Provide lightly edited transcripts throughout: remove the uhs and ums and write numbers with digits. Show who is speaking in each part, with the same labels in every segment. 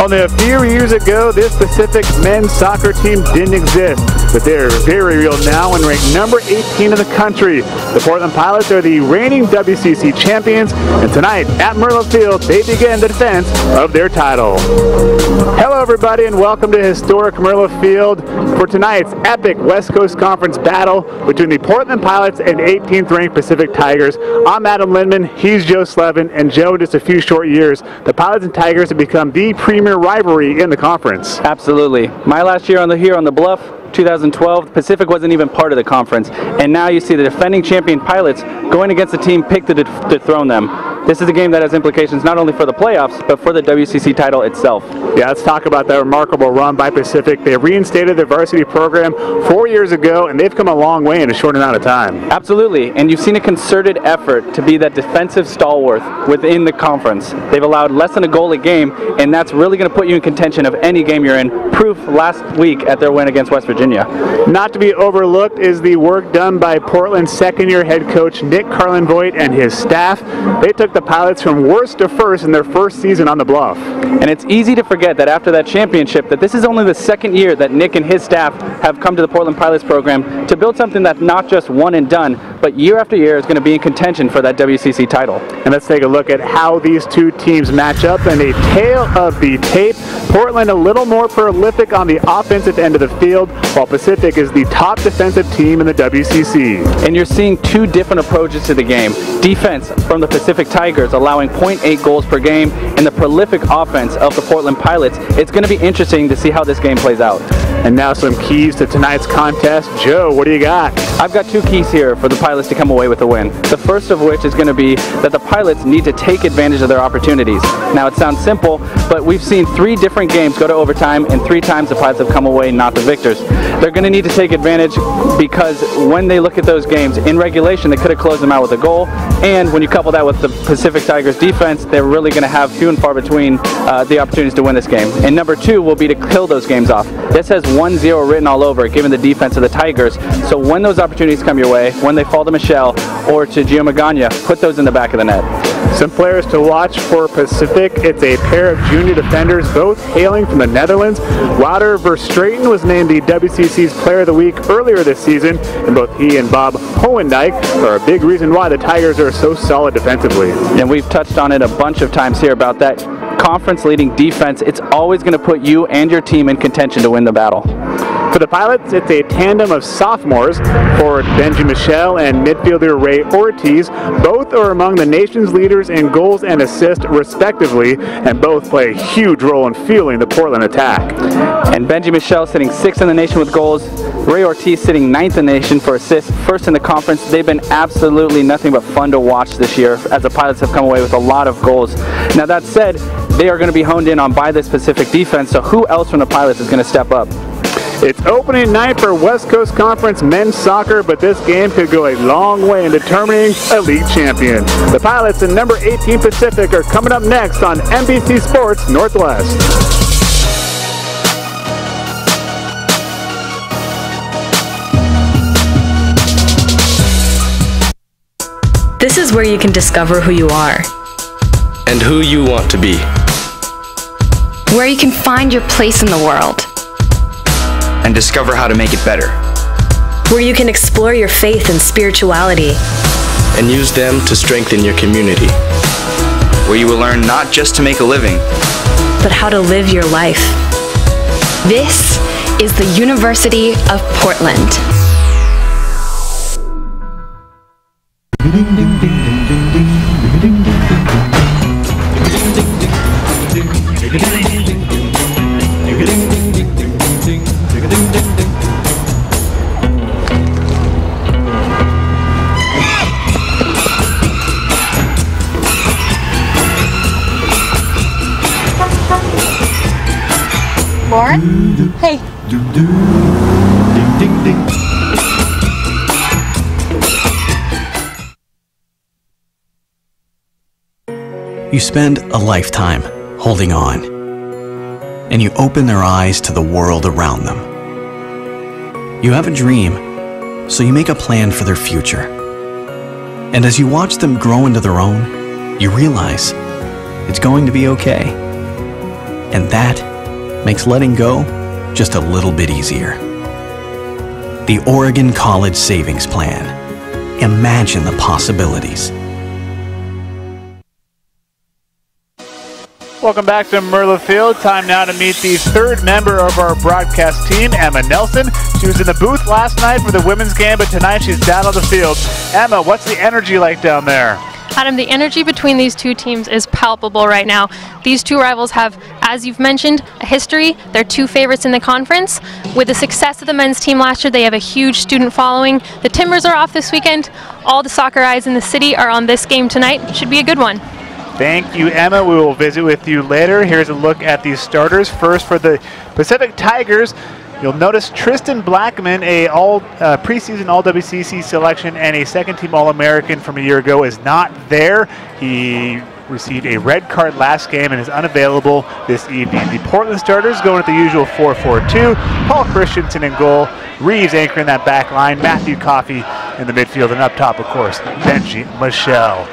Speaker 1: Only a few years ago, this Pacific men's soccer team didn't exist, but they're very real now and ranked number 18 in the country. The Portland Pilots are the reigning WCC champions, and tonight at Merlo Field, they begin the defense of their title. Hello everybody and welcome to historic Merlo Field for tonight's epic West Coast Conference battle between the Portland Pilots and 18th ranked Pacific Tigers. I'm Adam Lindman, he's Joe Slevin, and Joe, in just a few short years, the Pilots and Tigers have become the premier rivalry in the conference.
Speaker 2: Absolutely. My last year here on the Bluff, 2012, Pacific wasn't even part of the conference, and now you see the defending champion Pilots going against a team picked to dethrone them. This is a game that has implications not only for the playoffs, but for the WCC title itself.
Speaker 1: Yeah, let's talk about that remarkable run by Pacific. They reinstated their varsity program 4 years ago, and they've come a long way in a short amount of time.
Speaker 2: Absolutely, and you've seen a concerted effort to be that defensive stalwart within the conference. They've allowed less than a goal a game, and that's really going to put you in contention of any game you're in. Proof last week at their win against West Virginia.
Speaker 1: Not to be overlooked is the work done by Portland's second-year head coach Nick Carlin-Voigt and his staff. They took the Pilots from worst to first in their first season on the Bluff.
Speaker 2: And it's easy to forget that after that championship, that this is only the second year that Nick and his staff have come to the Portland Pilots program to build something that's not just one and done, but year after year is going to be in contention for that WCC title.
Speaker 1: And let's take a look at how these two teams match up in a tale of the tape. Portland a little more prolific on the offensive end of the field, while Pacific is the top defensive team in the WCC.
Speaker 2: And you're seeing two different approaches to the game. Defense from the Pacific Tigers allowing 0.8 goals per game, and the prolific offense of the Portland Pilots. It's going to be interesting to see how this game plays out.
Speaker 1: And now some keys to tonight's contest. Joe, what do you got?
Speaker 2: I've got two keys here for the Pilots to come away with a win. The first of which is going to be that the Pilots need to take advantage of their opportunities. Now it sounds simple, but we've seen 3 different games go to overtime, and 3 times the Pilots have come away not the victors. They're going to need to take advantage because when they look at those games, in regulation they could have closed them out with a goal, and when you couple that with the Pacific Tigers defense, they're really going to have few and far between the opportunities to win this game. And number 2 will be to kill those games off. This has 1-0 written all over it, given the defense of the Tigers. So when those opportunities come your way, when they fall to Michelle or to Gio Magana, put those in the back of the net.
Speaker 1: Some players to watch for Pacific. It's a pair of junior defenders, both hailing from the Netherlands. Wouter Verstraeten was named the WCC's Player of the Week earlier this season, and both he and Bob Hohendijk are a big reason why the Tigers are so solid defensively.
Speaker 2: And we've touched on it a bunch of times here about that conference-leading defense. It's always going to put you and your team in contention to win the battle.
Speaker 1: For the Pilots, it's a tandem of sophomores, forward Benji Michelle and midfielder Ray Ortiz. Both are among the nation's leaders in goals and assists, respectively, and both play a huge role in fueling the Portland attack.
Speaker 2: And Benji Michelle sitting 6th in the nation with goals, Ray Ortiz sitting 9th in the nation for assists, 1st in the conference. They've been absolutely nothing but fun to watch this year as the Pilots have come away with a lot of goals. Now that said, they are going to be honed in on by this Pacific defense, so who else from the Pilots is going to step up?
Speaker 1: It's opening night for West Coast Conference men's soccer, but this game could go a long way in determining a league champion. The Pilots and number 18 Pacific are coming up next on NBC Sports Northwest.
Speaker 3: This is where you can discover who you are.
Speaker 4: And who you want to be.
Speaker 3: Where you can find your place in the world.
Speaker 4: And discover how to make it better.
Speaker 3: Where you can explore your faith and spirituality.
Speaker 4: And use them to strengthen your community. Where you will learn not just to make a living,
Speaker 3: but how to live your life. This is the University of Portland.
Speaker 5: Lauren? Hey.
Speaker 6: You spend a lifetime holding on, and you open their eyes to the world around them. You have a dream, so you make a plan for their future. And as you watch them grow into their own, you realize it's going to be okay. And that makes letting go just a little bit easier. The Oregon College Savings Plan. Imagine the possibilities.
Speaker 1: Welcome back to Merlo Field. Time now to meet the third member of our broadcast team, Emma Nelson. She was in the booth last night for the women's game, but tonight she's down on the field. Emma, what's the energy like down there?
Speaker 5: Adam, the energy between these two teams is palpable right now. These two rivals have, as you've mentioned, a history. They're two favorites in the conference. With the success of the men's team last year, they have a huge student following. The Timbers are off this weekend. All the soccer eyes in the city are on this game tonight. Should be a good one.
Speaker 1: Thank you, Emma. We will visit with you later. Here's a look at these starters. First for the Pacific Tigers, you'll notice Tristan Blackman, a preseason All-WCC selection and a second-team All-American from a year ago, is not there. He received a red card last game and is unavailable this evening. The Portland starters going at the usual 4-4-2. Paul Christensen in goal. Reeves anchoring that back line. Matthew Coffey in the midfield. And up top, of course, Benji Michelle.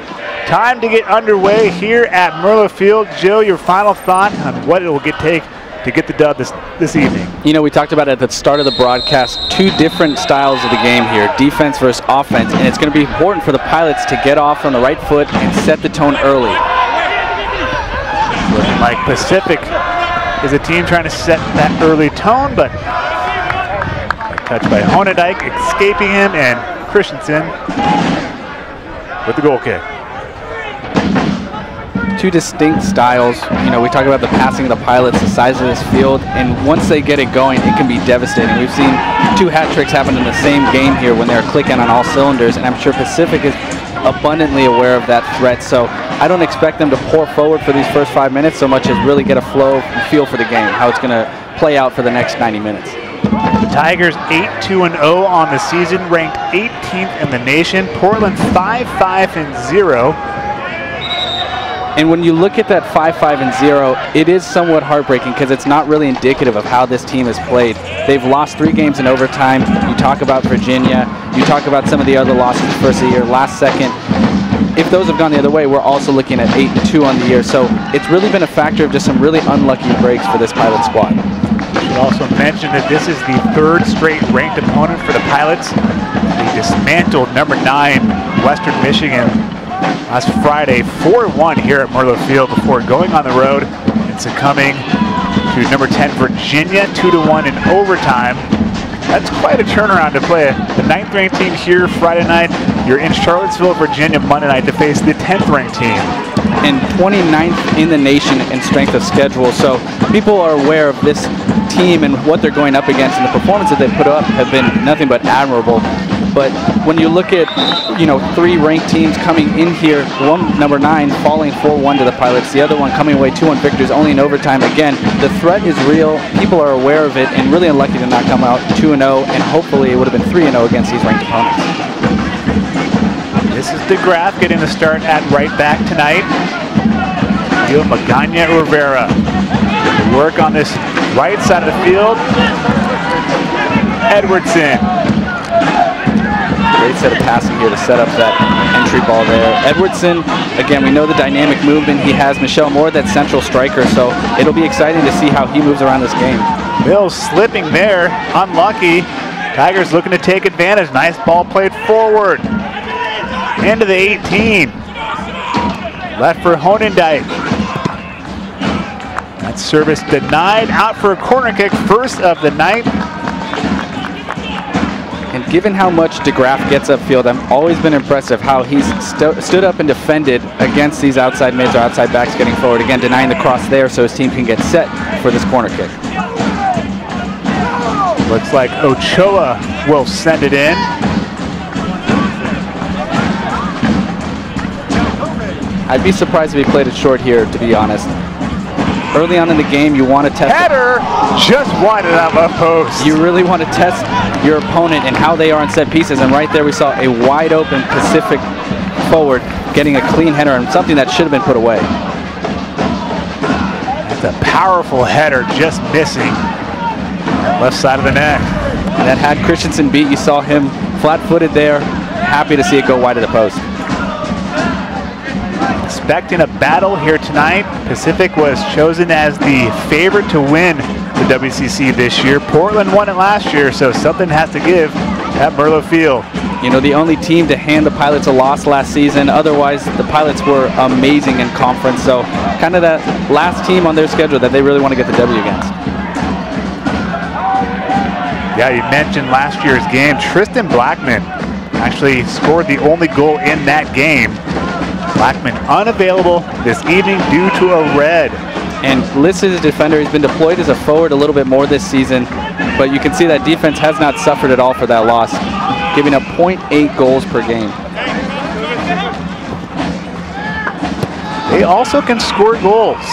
Speaker 1: Time to get underway here at Merlo Field. Joe, your final thought on what it will take to get the dub this evening?
Speaker 2: You know, we talked about it at the start of the broadcast, two different styles of the game here, defense versus offense, and it's going to be important for the Pilots to get off on the right foot and set the tone early.
Speaker 1: Looking like Pacific is a team trying to set that early tone, but touch by Honendijk, escaping him, and Christensen with the goal kick.
Speaker 2: Two distinct styles. You know, we talk about the passing of the Pilots, the size of this field, and once they get it going, it can be devastating. We've seen two hat tricks happen in the same game here when they're clicking on all cylinders, and I'm sure Pacific is abundantly aware of that threat, so I don't expect them to pour forward for these first 5 minutes so much as really get a flow and feel for the game, how it's going to play out for the next 90 minutes.
Speaker 1: The Tigers 8-2-0 on the season, ranked 18th in the nation. Portland 5-5-0.
Speaker 2: And when you look at that 5-5-0, it is somewhat heartbreaking because it's not really indicative of how this team has played. They've lost 3 games in overtime. You talk about Virginia. You talk about some of the other losses first of the year, last second. If those have gone the other way, we're also looking at 8-2 on the year. So it's really been a factor of just some really unlucky breaks for this Pilot squad.
Speaker 1: We should also mention that this is the 3rd straight ranked opponent for the Pilots. They dismantled number 9 Western Michigan last Friday, 4-1 here at Merlo Field before going on the road and succumbing to number 10 Virginia, 2-1 in overtime. That's quite a turnaround to play the 9th ranked team here Friday night. You're in Charlottesville, Virginia Monday night to face the 10th ranked team.
Speaker 2: And 29th in the nation in strength of schedule. So people are aware of this team and what they're going up against, and the performances they put up have been nothing but admirable. But when you look at, 3 ranked teams coming in here, one, number 9, falling 4-1 to the Pilots, the other one coming away 2-1 victors, only in overtime. Again, the threat is real. People are aware of it, and really unlucky to not come out 2-0, and hopefully it would have been 3-0 against these ranked opponents.
Speaker 1: This is DeGraff getting the start at right back tonight. Gil Magana Rivera to work on this right side of the field. Edwardson.
Speaker 2: Great set of passing here to set up that entry ball there. Edwardson, again, we know the dynamic movement he has. Michelle Moore, that central striker, so it'll be exciting to see how he moves around this game.
Speaker 1: Mills slipping there, unlucky. Tigers looking to take advantage. Nice ball played forward. Into the 18. Left for Honendijk. That service denied. Out for a corner kick, first of the night.
Speaker 2: And given how much DeGraff gets upfield, I've always been impressed of how he's stood up and defended against these outside mids or outside backs getting forward. Again, denying the cross there so his team can get set for this corner kick.
Speaker 1: Looks like Ochoa will send it in.
Speaker 2: I'd be surprised if he played it short here, to be honest. Early on in the game, you want to test.
Speaker 1: Header just wide enough up post.
Speaker 2: You really want to test your opponent and how they are in set pieces. And right there, we saw a wide open Pacific forward getting a clean header and something that should have been put away.
Speaker 1: That's a powerful header, just missing left side of the net.
Speaker 2: And that had Christensen beat. You saw him flat-footed there. Happy to see it go wide of the post.
Speaker 1: expecting a battle here tonight. Pacific was chosen as the favorite to win the WCC this year. Portland won it last year, so something has to give at Merlo Field.
Speaker 2: You know, the only team to hand the Pilots a loss last season. Otherwise, the Pilots were amazing in conference. So kind of that last team on their schedule that they really want to get the W against.
Speaker 1: Yeah, you mentioned last year's game. Tristan Blackman actually scored the only goal in that game. Blackman unavailable this evening due to a red.
Speaker 2: And listed as a defender, he's been deployed as a forward a little bit more this season. But you can see that defense has not suffered at all for that loss, giving up 0.8 goals per game.
Speaker 1: They also can score goals.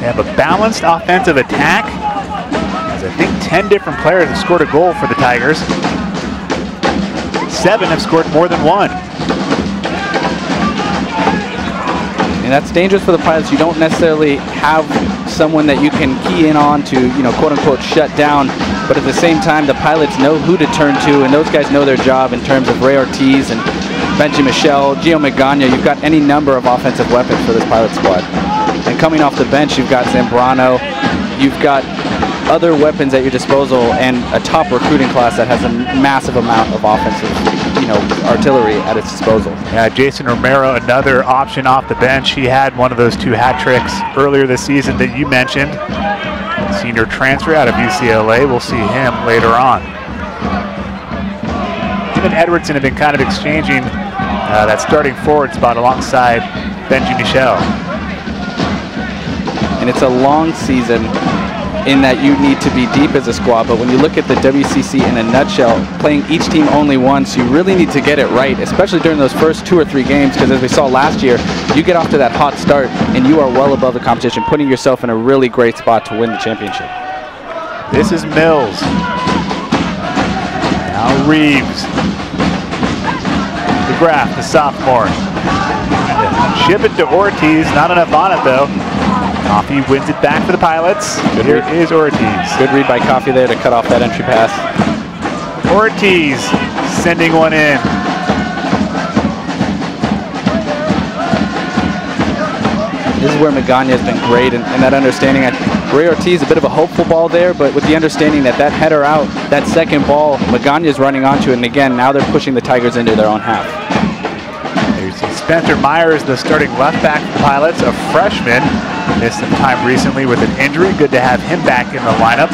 Speaker 1: They have a balanced offensive attack. As I think 10 different players have scored a goal for the Tigers. 7 have scored more than 1.
Speaker 2: And that's dangerous for the Pilots. You don't necessarily have someone that you can key in on to, you know, quote unquote shut down. But at the same time, the Pilots know who to turn to, and those guys know their job in terms of Ray Ortiz and Benji Michel, Gio Magana. You've got any number of offensive weapons for this Pilot squad. And coming off the bench, you've got Zambrano. You've got other weapons at your disposal and a top recruiting class that has a massive amount of offensive, you know, artillery at its disposal.
Speaker 1: Yeah, Jason Romero, another option off the bench. He had one of those 2 hat tricks earlier this season that you mentioned. Senior transfer out of UCLA. We'll see him later on. Him and Edwardson have been kind of exchanging that starting forward spot alongside Benji Michel.
Speaker 2: And it's a long season in that you need to be deep as a squad, but when you look at the WCC in a nutshell, playing each team only once, you really need to get it right, especially during those first 2 or 3 games, because as we saw last year, you get off to that hot start and you are well above the competition, putting yourself in a really great spot to win the championship.
Speaker 1: This is Mills. Now Reeves. DeGraff, the sophomore. Ship it to Ortiz, not enough on it though. Coffee wins it back for the Pilots. Here is Ortiz.
Speaker 2: Good read by Coffee there to cut off that entry pass.
Speaker 1: Ortiz sending one in.
Speaker 2: This is where Magana has been great, and that understanding. Ray Ortiz, a bit of a hopeful ball there, but with the understanding that that header out, that second ball, Magana is running onto it, and again, now they're pushing the Tigers into their own half.
Speaker 1: There's Spencer Myers, the starting left back for the Pilots, a freshman. Missed some time recently with an injury. Good to have him back in the lineup.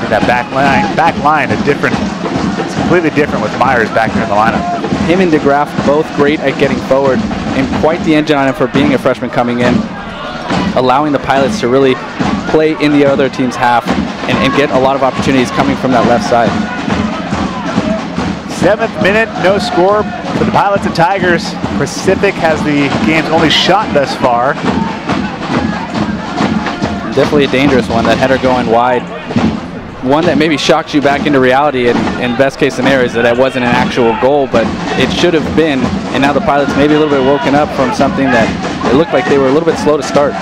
Speaker 1: And that back line, it's completely different with Myers back there in the lineup.
Speaker 2: Him and DeGraff both great at getting forward, and quite the engine on him for being a freshman coming in, allowing the Pilots to really play in the other team's half and get a lot of opportunities coming from that left side.
Speaker 1: 7th minute, no score for the Pilots and Tigers. Pacific has the game's only shot thus far.
Speaker 2: Definitely a dangerous one, that header going wide. One that maybe shocks you back into reality in best case scenarios, that it wasn't an actual goal, but it should have been. And now the Pilots maybe a little bit woken up from something that it looked like they were a little bit slow to start.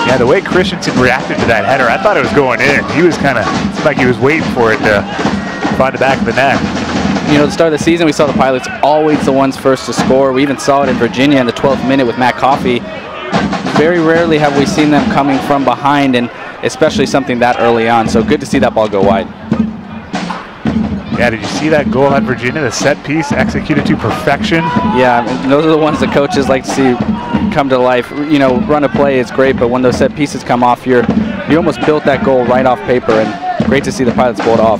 Speaker 1: Yeah, the way Christensen reacted to that header, I thought it was going in. He was kind of, it's like he was waiting for it to find the back of the net.
Speaker 2: You know, at the start of the season, we saw the Pilots always the ones first to score. We even saw it in Virginia in the 12th minute with Matt Coffey. Very rarely have we seen them coming from behind, and especially something that early on. So good to see that ball go wide.
Speaker 1: Yeah, did you see that goal at Virginia? The set piece executed to perfection.
Speaker 2: Yeah, and those are the ones the coaches like to see come to life. You know, run a play is great, but when those set pieces come off, you almost built that goal right off paper, and great to see the Pilots pull it off.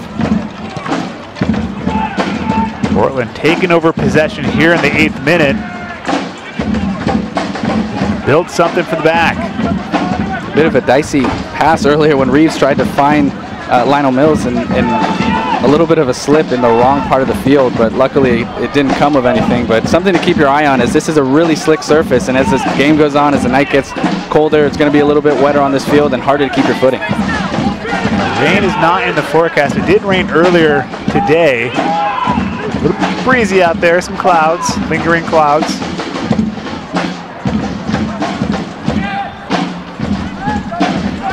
Speaker 1: Portland taking over possession here in the 8th minute. Build something for the back.
Speaker 2: Bit of a dicey pass earlier when Reeves tried to find Lionel Mills, and a little bit of a slip in the wrong part of the field, but luckily it didn't come of anything. But something to keep your eye on, as this is a really slick surface, and as this game goes on, as the night gets colder, it's going to be a little bit wetter on this field and harder to keep your footing.
Speaker 1: Rain is not in the forecast. It did rain earlier today. A little breezy out there, some clouds, lingering clouds.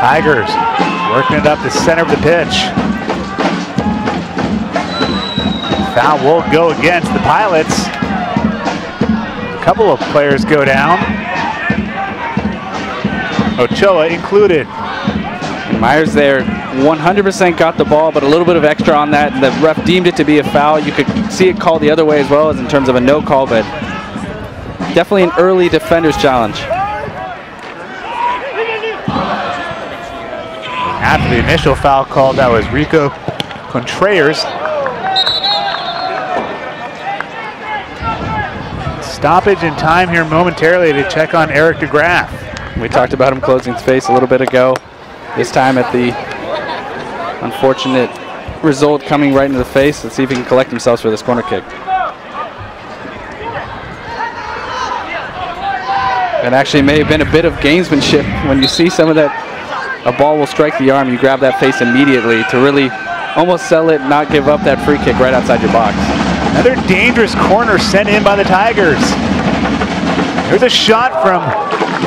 Speaker 1: Tigers working it up the center of the pitch. Foul will go against the Pilots. A couple of players go down. Ochoa included.
Speaker 2: And Myers there 100% got the ball, but a little bit of extra on that. The ref deemed it to be a foul. You could see it called the other way as well as in terms of a no call, but definitely an early defender's challenge.
Speaker 1: After the initial foul call, that was Rico Contreras. Stoppage in time here momentarily to check on Eric DeGraff.
Speaker 2: We talked about him closing space a little bit ago. This time at the unfortunate result coming right into the face. Let's see if he can collect himself for this corner kick. It actually may have been a bit of gamesmanship when you see some of that. A ball will strike the arm, you grab that face immediately to really almost sell it, not give up that free kick right outside your box.
Speaker 1: Another dangerous corner sent in by the Tigers. Here's a shot from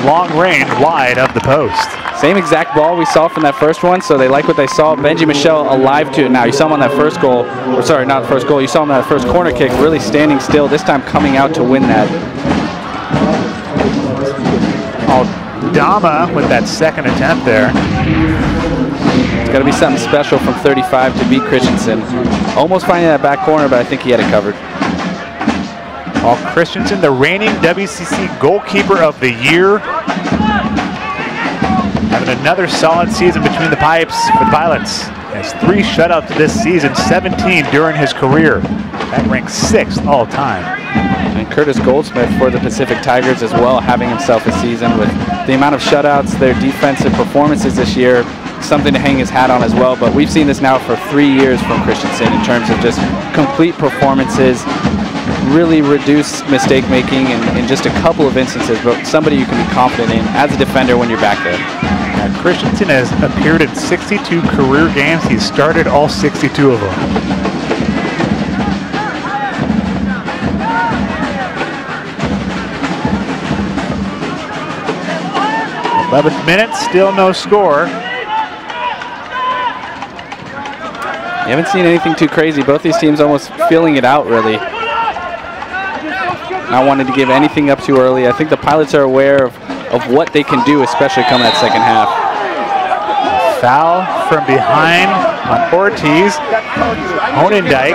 Speaker 1: long range, wide of the post.
Speaker 2: Same exact ball we saw from that first one, so they like what they saw. Benji Michelle alive to it now. You saw him on that first goal, or sorry, not first goal, you saw him on that first corner kick, really standing still, this time coming out to win that.
Speaker 1: Dama with that second attempt there.
Speaker 2: It's got to be something special from 35 to beat Christensen. Almost finding that back corner, but I think he had it covered.
Speaker 1: Paul Christensen, the reigning WCC goalkeeper of the year. Having another solid season between the pipes for the Pilots. He has 3 shutouts this season, 17 during his career. That ranks 6th all time.
Speaker 2: And Curtis Goldsmith for the Pacific Tigers as well, having himself a season with the amount of shutouts, their defensive performances this year, something to hang his hat on as well. But we've seen this now for 3 years from Christensen in terms of just complete performances, really reduced mistake making in just a couple of instances, but somebody you can be confident in as a defender when you're back there.
Speaker 1: Christensen has appeared in 62 career games. He's started all 62 of them. 11th minute, still no score.
Speaker 2: You haven't seen anything too crazy. Both these teams almost feeling it out, really. Not wanting to give anything up too early. I think the Pilots are aware of what they can do, especially coming that second half.
Speaker 1: Foul from behind on Ortiz. Honendijk.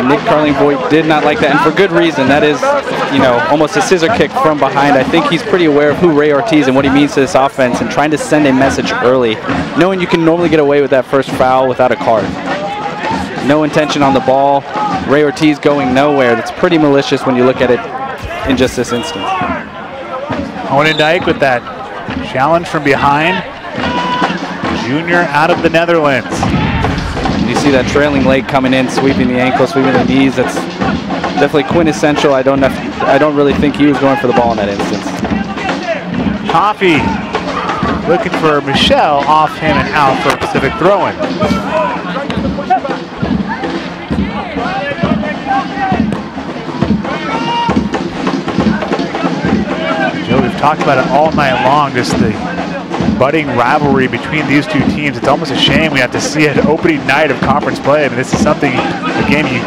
Speaker 2: Nick Carling-Voigt did not like that, and for good reason. That is, you know, almost a scissor kick from behind. I think he's pretty aware of who Ray Ortiz and what he means to this offense and trying to send a message early, knowing you can normally get away with that first foul without a card. No intention on the ball. Ray Ortiz going nowhere. That's pretty malicious when you look at it in just this instance.
Speaker 1: Honendijk with that challenge from behind. Junior out of the Netherlands.
Speaker 2: You see that trailing leg coming in, sweeping the ankle, sweeping the knees. That's definitely quintessential. I don't really think he was going for the ball in that instance.
Speaker 1: Coffee looking for Michelle, off him and out for a Pacific throw-in. Joe, we've talked about it all night long, just the budding rivalry between these two teams. It's almost a shame we have to see it opening night of conference play. I mean, this is something, a game you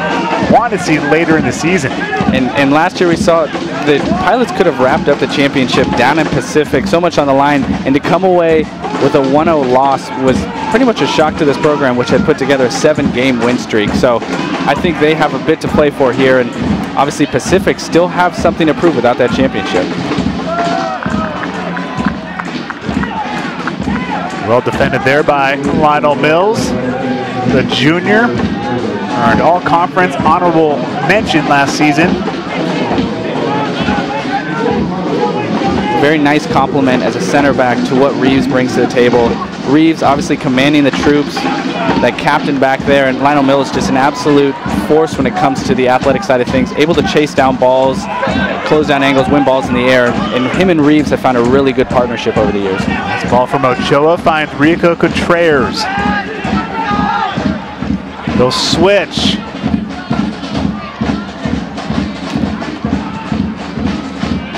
Speaker 1: want to see later in the season.
Speaker 2: And last year we saw the Pilots could have wrapped up the championship down in Pacific, so much on the line, and to come away with a 1-0 loss was pretty much a shock to this program, which had put together a 7-game win streak. So I think they have a bit to play for here, and obviously Pacific still have something to prove without that championship.
Speaker 1: Well defended there by Lionel Mills, the junior. Earned all-conference honorable mention last season.
Speaker 2: Very nice compliment as a center back to what Reeves brings to the table. Reeves obviously commanding the troops, that captain back there, and Lionel Mills just an absolute force when it comes to the athletic side of things, able to chase down balls, close down angles, win balls in the air, and him and Reeves have found a really good partnership over the years.
Speaker 1: This ball from Ochoa finds Rico Contreras. They'll switch.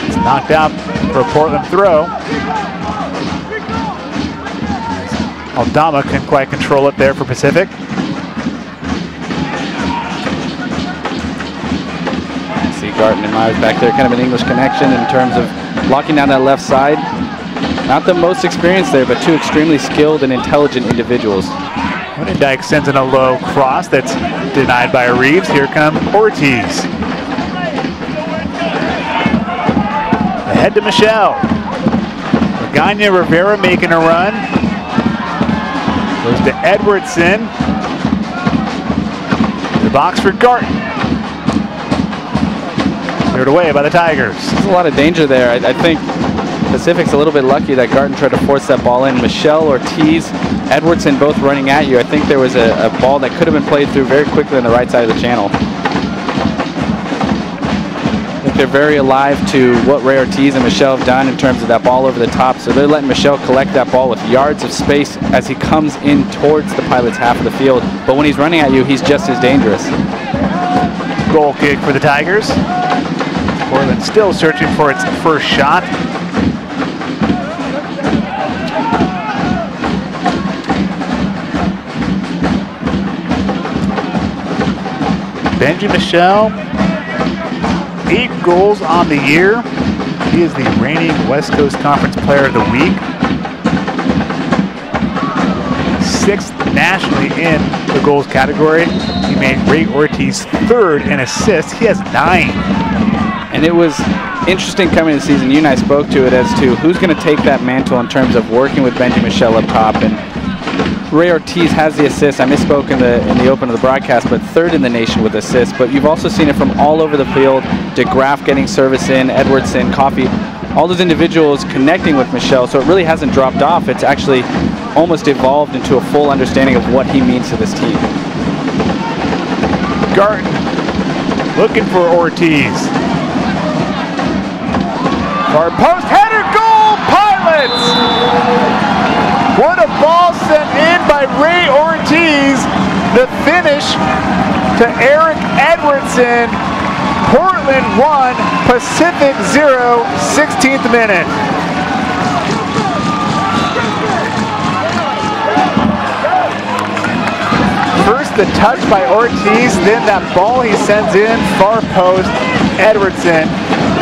Speaker 1: It's knocked out for a Portland throw. Aldama couldn't quite control it there for Pacific.
Speaker 2: See Garton and Myers back there, kind of an English connection in terms of locking down that left side. Not the most experienced there, but two extremely skilled and intelligent individuals.
Speaker 1: Dyke sends in a low cross that's denied by Reeves. Here comes Ortiz. Ahead to Michelle. Gagne Rivera making a run. Goes to Edwardson. The box for Garten. Cleared away by the Tigers.
Speaker 2: There's a lot of danger there. I think Pacific's a little bit lucky that Garten tried to force that ball in. Michelle, Ortiz, Edwardson both running at you. I think there was a ball that could have been played through very quickly on the right side of the channel. I think they're very alive to what Ray Ortiz and Michelle have done in terms of that ball over the top. So they're letting Michelle collect that ball with yards of space as he comes in towards the Pilots' half of the field. But when he's running at you, he's just as dangerous.
Speaker 1: Goal kick for the Tigers. Portland still searching for its first shot. Benji Michelle, 8 goals on the year. He is the reigning West Coast Conference Player of the Week. 6th nationally in the goals category. He made Ray Ortiz 3rd in assists. He has 9.
Speaker 2: And it was interesting coming into the season. You and I spoke to it as to who's going to take that mantle in terms of working with Benji Michelle up top. And Ray Ortiz has the assist. I misspoke in the open of the broadcast, but 3rd in the nation with assists. But you've also seen it from all over the field. DeGraff getting service in, Edwardson, Coffey, all those individuals connecting with Michelle. So it really hasn't dropped off. It's actually almost evolved into a full understanding of what he means to this team.
Speaker 1: Garten looking for Ortiz. Far post header, goal, Pilots! What a ball sent in by Ray Ortiz. The finish to Eric Edwardson. Portland 1, Pacific 0, 16th minute. First the touch by Ortiz, then that ball he sends in, far post, Edwardson.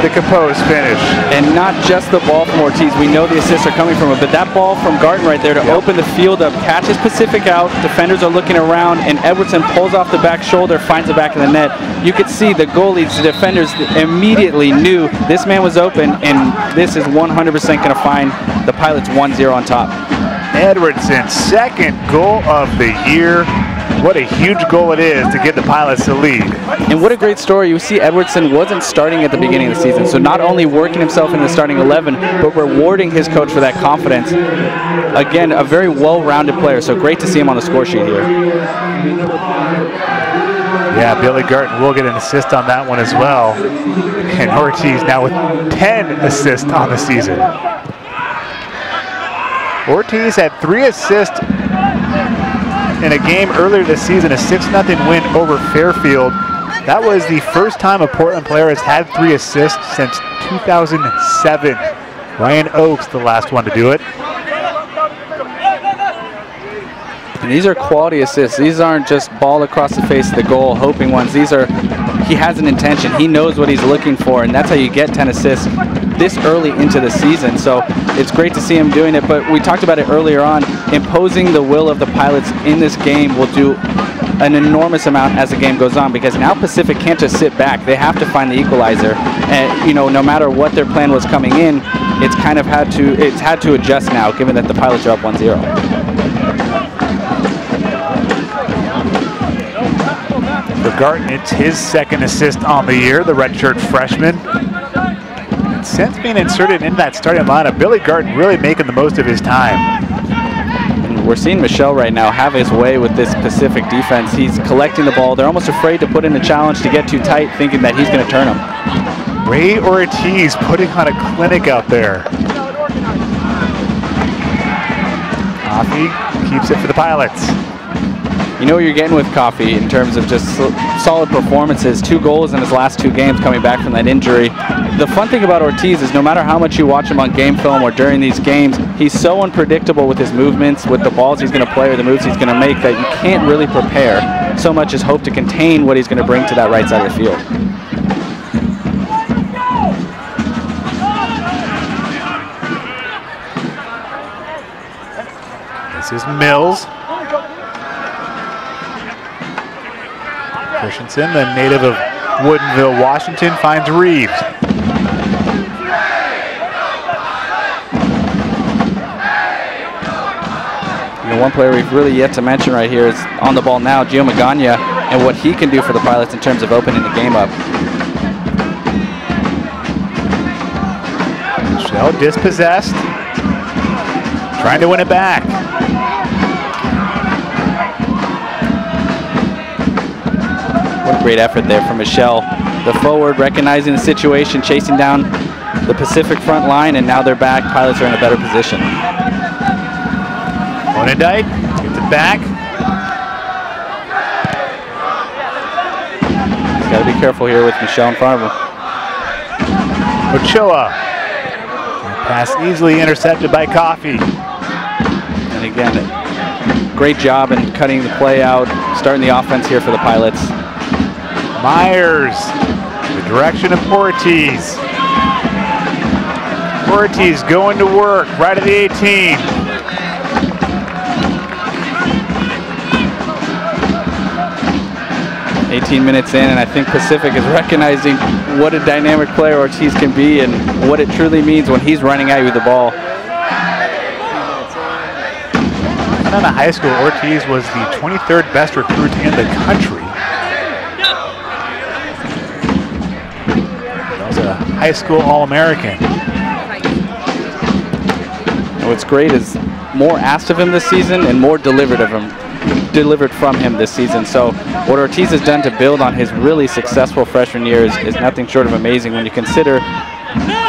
Speaker 1: The composed finish.
Speaker 2: And not just the ball from Ortiz. We know the assists are coming from him, but that ball from Garten right there to open the field up, catches Pacific out, defenders are looking around, and Edwardson pulls off the back shoulder, finds the back of the net. You could see the goalies, the defenders immediately knew this man was open, and this is 100% going to find the Pilots 1-0 on top.
Speaker 1: Edwardson's 2nd goal of the year. What a huge goal it is to get the Pilots to lead.
Speaker 2: And what a great story. You see Edwardson wasn't starting at the beginning of the season, so not only working himself in the starting 11, but rewarding his coach for that confidence. Again, a very well-rounded player, so great to see him on the score sheet here.
Speaker 1: Yeah, Billy Garten will get an assist on that one as well. And Ortiz now with 10 assists on the season. Ortiz had 3 assists in a game earlier this season, a 6-0 win over Fairfield. That was the first time a Portland player has had 3 assists since 2007. Ryan Oakes, the last one to do it.
Speaker 2: And these are quality assists. These aren't just ball across the face of the goal, hoping ones. These are, he has an intention. He knows what he's looking for, and that's how you get 10 assists this early into the season. So it's great to see him doing it, but we talked about it earlier on. Imposing the will of the Pilots in this game will do an enormous amount as the game goes on, because now Pacific can't just sit back. They have to find the equalizer, and you know, no matter what their plan was coming in, it's kind of had to adjust now, given that the Pilots are up 1-0.
Speaker 1: For Garten, it's his 2nd assist on the year, the redshirt freshman. Since being inserted into that starting lineup, Billy Garten really making the most of his time.
Speaker 2: And we're seeing Michelle right now have his way with this Pacific defense. He's collecting the ball. They're almost afraid to put in a challenge to get too tight, thinking that he's going to turn them.
Speaker 1: Ray Ortiz putting on a clinic out there. Coffey keeps it for the Pilots.
Speaker 2: You know what you're getting with Coffey in terms of just solid performances. 2 goals in his last 2 games coming back from that injury. The fun thing about Ortiz is no matter how much you watch him on game film or during these games, he's so unpredictable with his movements, with the balls he's going to play or the moves he's going to make, that you can't really prepare so much as hope to contain what he's going to bring to that right side of the field.
Speaker 1: This is Mills. Christensen, the native of Woodinville, Washington, finds Reeves.
Speaker 2: One player we've really yet to mention right here is on the ball now, Gio Magana, and what he can do for the Pilots in terms of opening the game up.
Speaker 1: Shell dispossessed, trying to win it back.
Speaker 2: What a great effort there from Michelle. The forward recognizing the situation, chasing down the Pacific front line, and now they're back. Pilots are in a better position.
Speaker 1: Onendijk gets it back.
Speaker 2: Got to be careful here with Michelle in front of him.
Speaker 1: Ochoa. Pass easily intercepted by Coffey.
Speaker 2: And again, great job in cutting the play out, starting the offense here for the Pilots.
Speaker 1: Myers, the direction of Ortiz. Ortiz going to work right at the 18.
Speaker 2: 18 minutes in, and I think Pacific is recognizing what a dynamic player Ortiz can be and what it truly means when he's running at you with the ball.
Speaker 1: In the high school, Ortiz was the 23rd best recruit in the country. That was a high school All-American.
Speaker 2: And what's great is more asked of him this season and more delivered from him this season. So what Ortiz has done to build on his really successful freshman year is nothing short of amazing when you consider,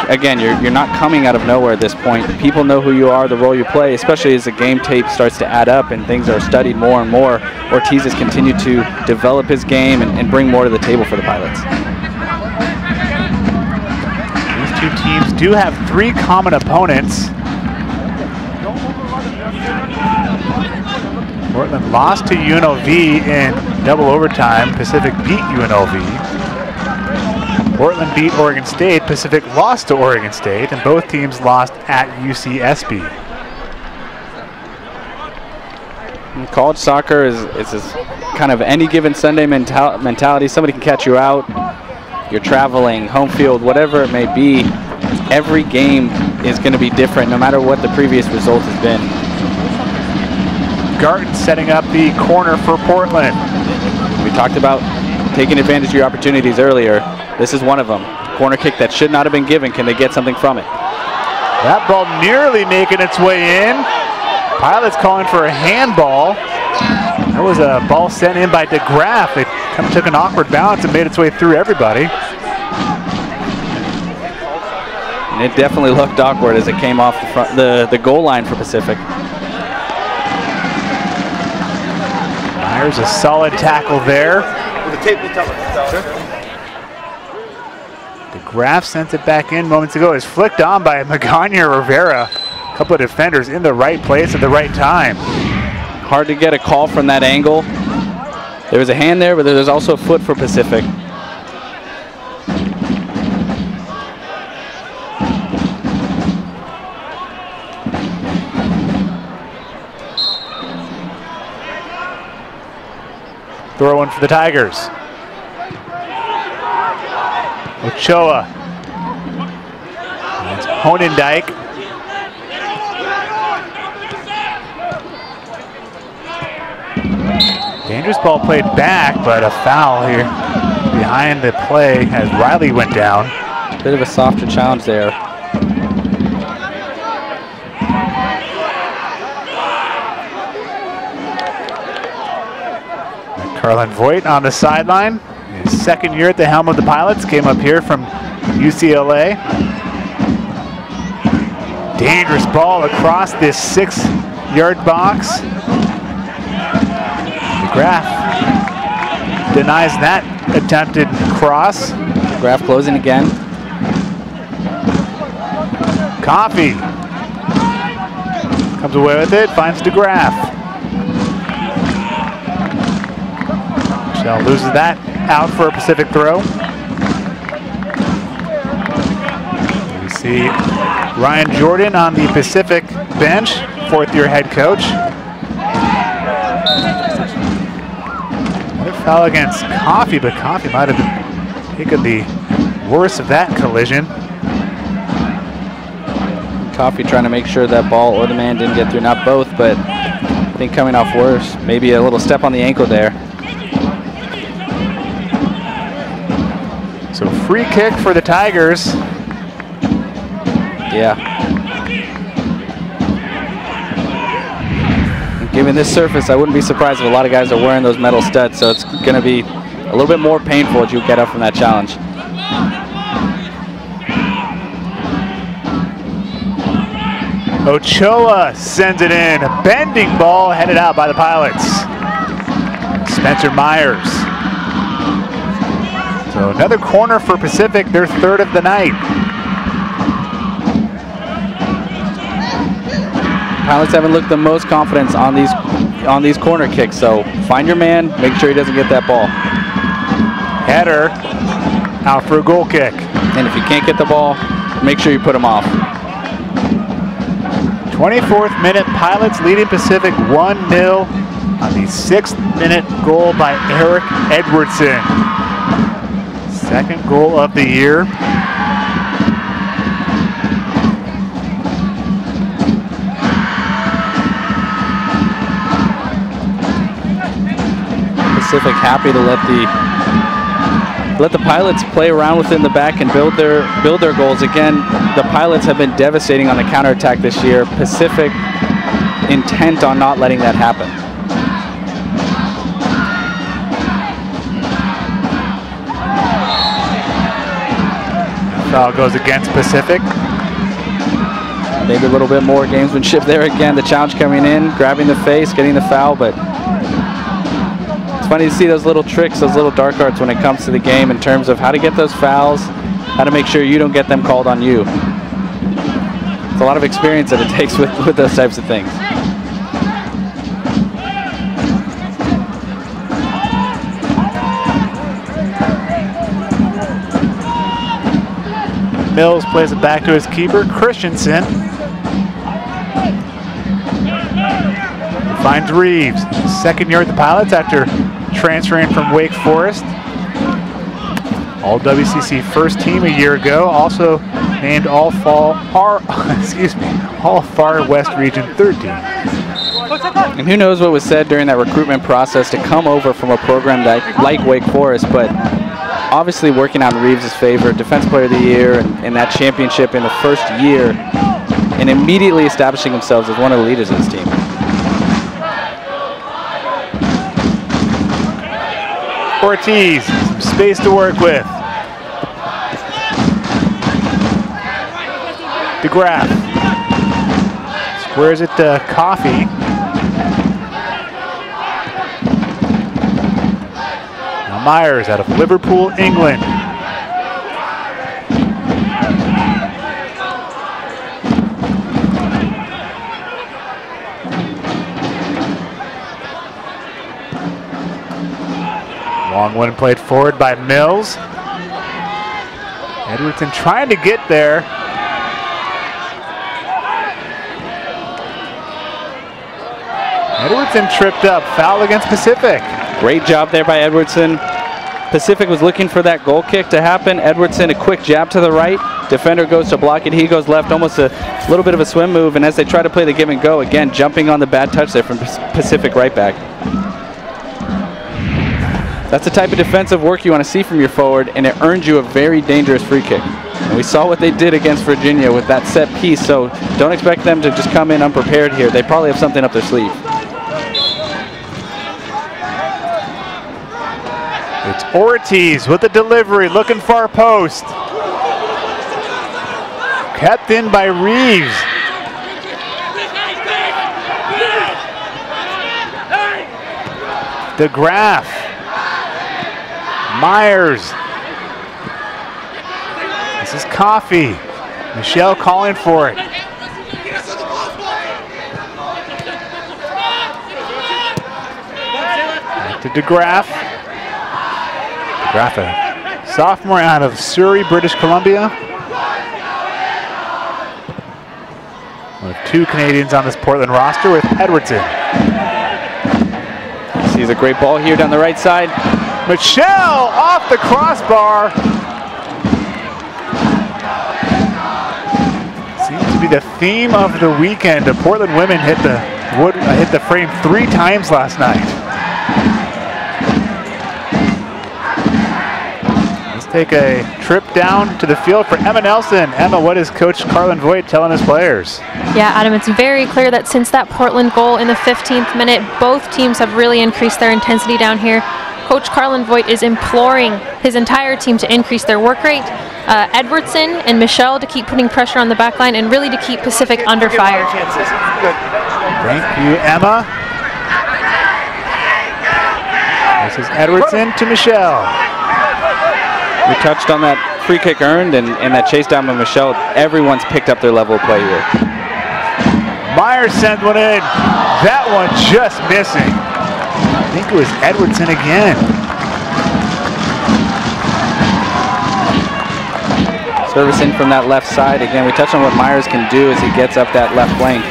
Speaker 2: again, you're not coming out of nowhere at this point. People know who you are, the role you play, especially as the game tape starts to add up and things are studied more and more. Ortiz has continued to develop his game and bring more to the table for the Pilots.
Speaker 1: These two teams do have 3 common opponents. Portland lost to UNLV in double overtime. Pacific beat UNLV. Portland beat Oregon State. Pacific lost to Oregon State, and both teams lost at UCSB.
Speaker 2: And college soccer is kind of any given Sunday mentality. Somebody can catch you out. You're traveling, home field, whatever it may be. Every game is going to be different no matter what the previous result has been.
Speaker 1: Garton setting up the corner for Portland.
Speaker 2: We talked about taking advantage of your opportunities earlier. This is one of them. Corner kick that should not have been given. Can they get something from it?
Speaker 1: That ball nearly making its way in. Pilots calling for a handball. That was a ball sent in by DeGraff. It kind of took an awkward balance and made its way through everybody.
Speaker 2: And it definitely looked awkward as it came off the goal line for Pacific.
Speaker 1: Myers, a solid tackle there. DeGraff sent it back in moments ago. It was flicked on by Magana Rivera. A couple of defenders in the right place at the right time.
Speaker 2: Hard to get a call from that angle. There was a hand there, but there's also a foot for Pacific.
Speaker 1: Throw in for the Tigers. Ochoa. It's Honendijk. Dangerous ball played back, but a foul here behind the play as Riley went down.
Speaker 2: Bit of a softer challenge there.
Speaker 1: Carlin Voigt on the sideline. His second year at the helm of the Pilots. Came up here from UCLA. Dangerous ball across this 6-yard box. DeGraff denies that attempted cross.
Speaker 2: DeGraff closing again.
Speaker 1: Coffey comes away with it, finds DeGraff. Shell loses that out for a Pacific throw. We see Ryan Jordan on the Pacific bench, 4th-year head coach. Foul against Coffey, but Coffey might have been taking the worst of that collision.
Speaker 2: Coffey trying to make sure that ball or the man didn't get through, not both, but I think coming off worse. Maybe a little step on the ankle there.
Speaker 1: So free kick for the Tigers.
Speaker 2: Yeah. Given this surface, I wouldn't be surprised if a lot of guys are wearing those metal studs, so it's going to be a little bit more painful as you get up from that challenge.
Speaker 1: Ochoa sends it in. A bending ball headed out by the Pilots. Spencer Myers. So another corner for Pacific, their third of the night.
Speaker 2: Pilots haven't looked the most confident on these corner kicks, so find your man, make sure he doesn't get that ball.
Speaker 1: Header out for a goal kick.
Speaker 2: And if you can't get the ball, make sure you put him off.
Speaker 1: 24th minute, Pilots leading Pacific 1-0 on the 6th minute goal by Eric Edwardson. Second goal of the year.
Speaker 2: Pacific happy to let the Pilots play around within the back and build their goals. Again, the Pilots have been devastating on the counterattack this year. Pacific intent on not letting that happen.
Speaker 1: Foul goes against Pacific.
Speaker 2: Maybe a little bit more gamesmanship there again. The challenge coming in, grabbing the face, getting the foul, but it's funny to see those little tricks, those little dark arts when it comes to the game in terms of how to get those fouls, how to make sure you don't get them called on you. It's a lot of experience that it takes with those types of things.
Speaker 1: Mills plays it back to his keeper, Christensen. Finds Reeves, second year at the Pilots after transferring from Wake Forest. All WCC first team a year ago, also named All Far West Region third team.
Speaker 2: And who knows what was said during that recruitment process to come over from a program like Wake Forest, but obviously working out in Reeves' favor, Defense Player of the Year, and that championship in the first year, and immediately establishing themselves as one of the leaders of this team.
Speaker 1: Ortiz, some space to work with. DeGraff squares it to Coffey. Now Myers out of Liverpool, England. Long one played forward by Mills. Edwardson trying to get there. Edwardson tripped up. Foul against Pacific.
Speaker 2: Great job there by Edwardson. Pacific was looking for that goal kick to happen. Edwardson, a quick jab to the right. Defender goes to block it. He goes left, almost a little bit of a swim move. And as they try to play the give and go, again, jumping on the bad touch there from Pacific right back. That's the type of defensive work you want to see from your forward, and it earns you a very dangerous free kick. And we saw what they did against Virginia with that set piece, so don't expect them to just come in unprepared here. They probably have something up their sleeve.
Speaker 1: It's Ortiz with the delivery, looking far post. Kept in by Reeves. DeGraff. Myers. This is Coffey. Michelle calling for it. Back to DeGraff. DeGraff, a sophomore out of Surrey, British Columbia. One of two Canadians on this Portland roster with Edwardson.
Speaker 2: Sees a great ball here down the right side.
Speaker 1: Michelle off the crossbar. Seems to be the theme of the weekend. The Portland women hit the frame 3 times last night. Let's take a trip down to the field for Emma Nelson. Emma, what is Coach Carlin Voigt telling his players?
Speaker 5: Yeah, Adam, it's very clear that since that Portland goal in the 15th minute, both teams have really increased their intensity down here. Coach Carlin Voigt is imploring his entire team to increase their work rate. Edwardson and Michelle to keep putting pressure on the back line and really to keep Pacific under fire.
Speaker 1: Thank you, Emma. This is Edwardson to Michelle.
Speaker 2: We touched on that free kick earned and that chase down by Michelle. Everyone's picked up their level of play here.
Speaker 1: Myers sends one in. That one just missing. I think it was Edwardson again.
Speaker 2: Service in from that left side. Again, we touched on what Myers can do as he gets up that left flank.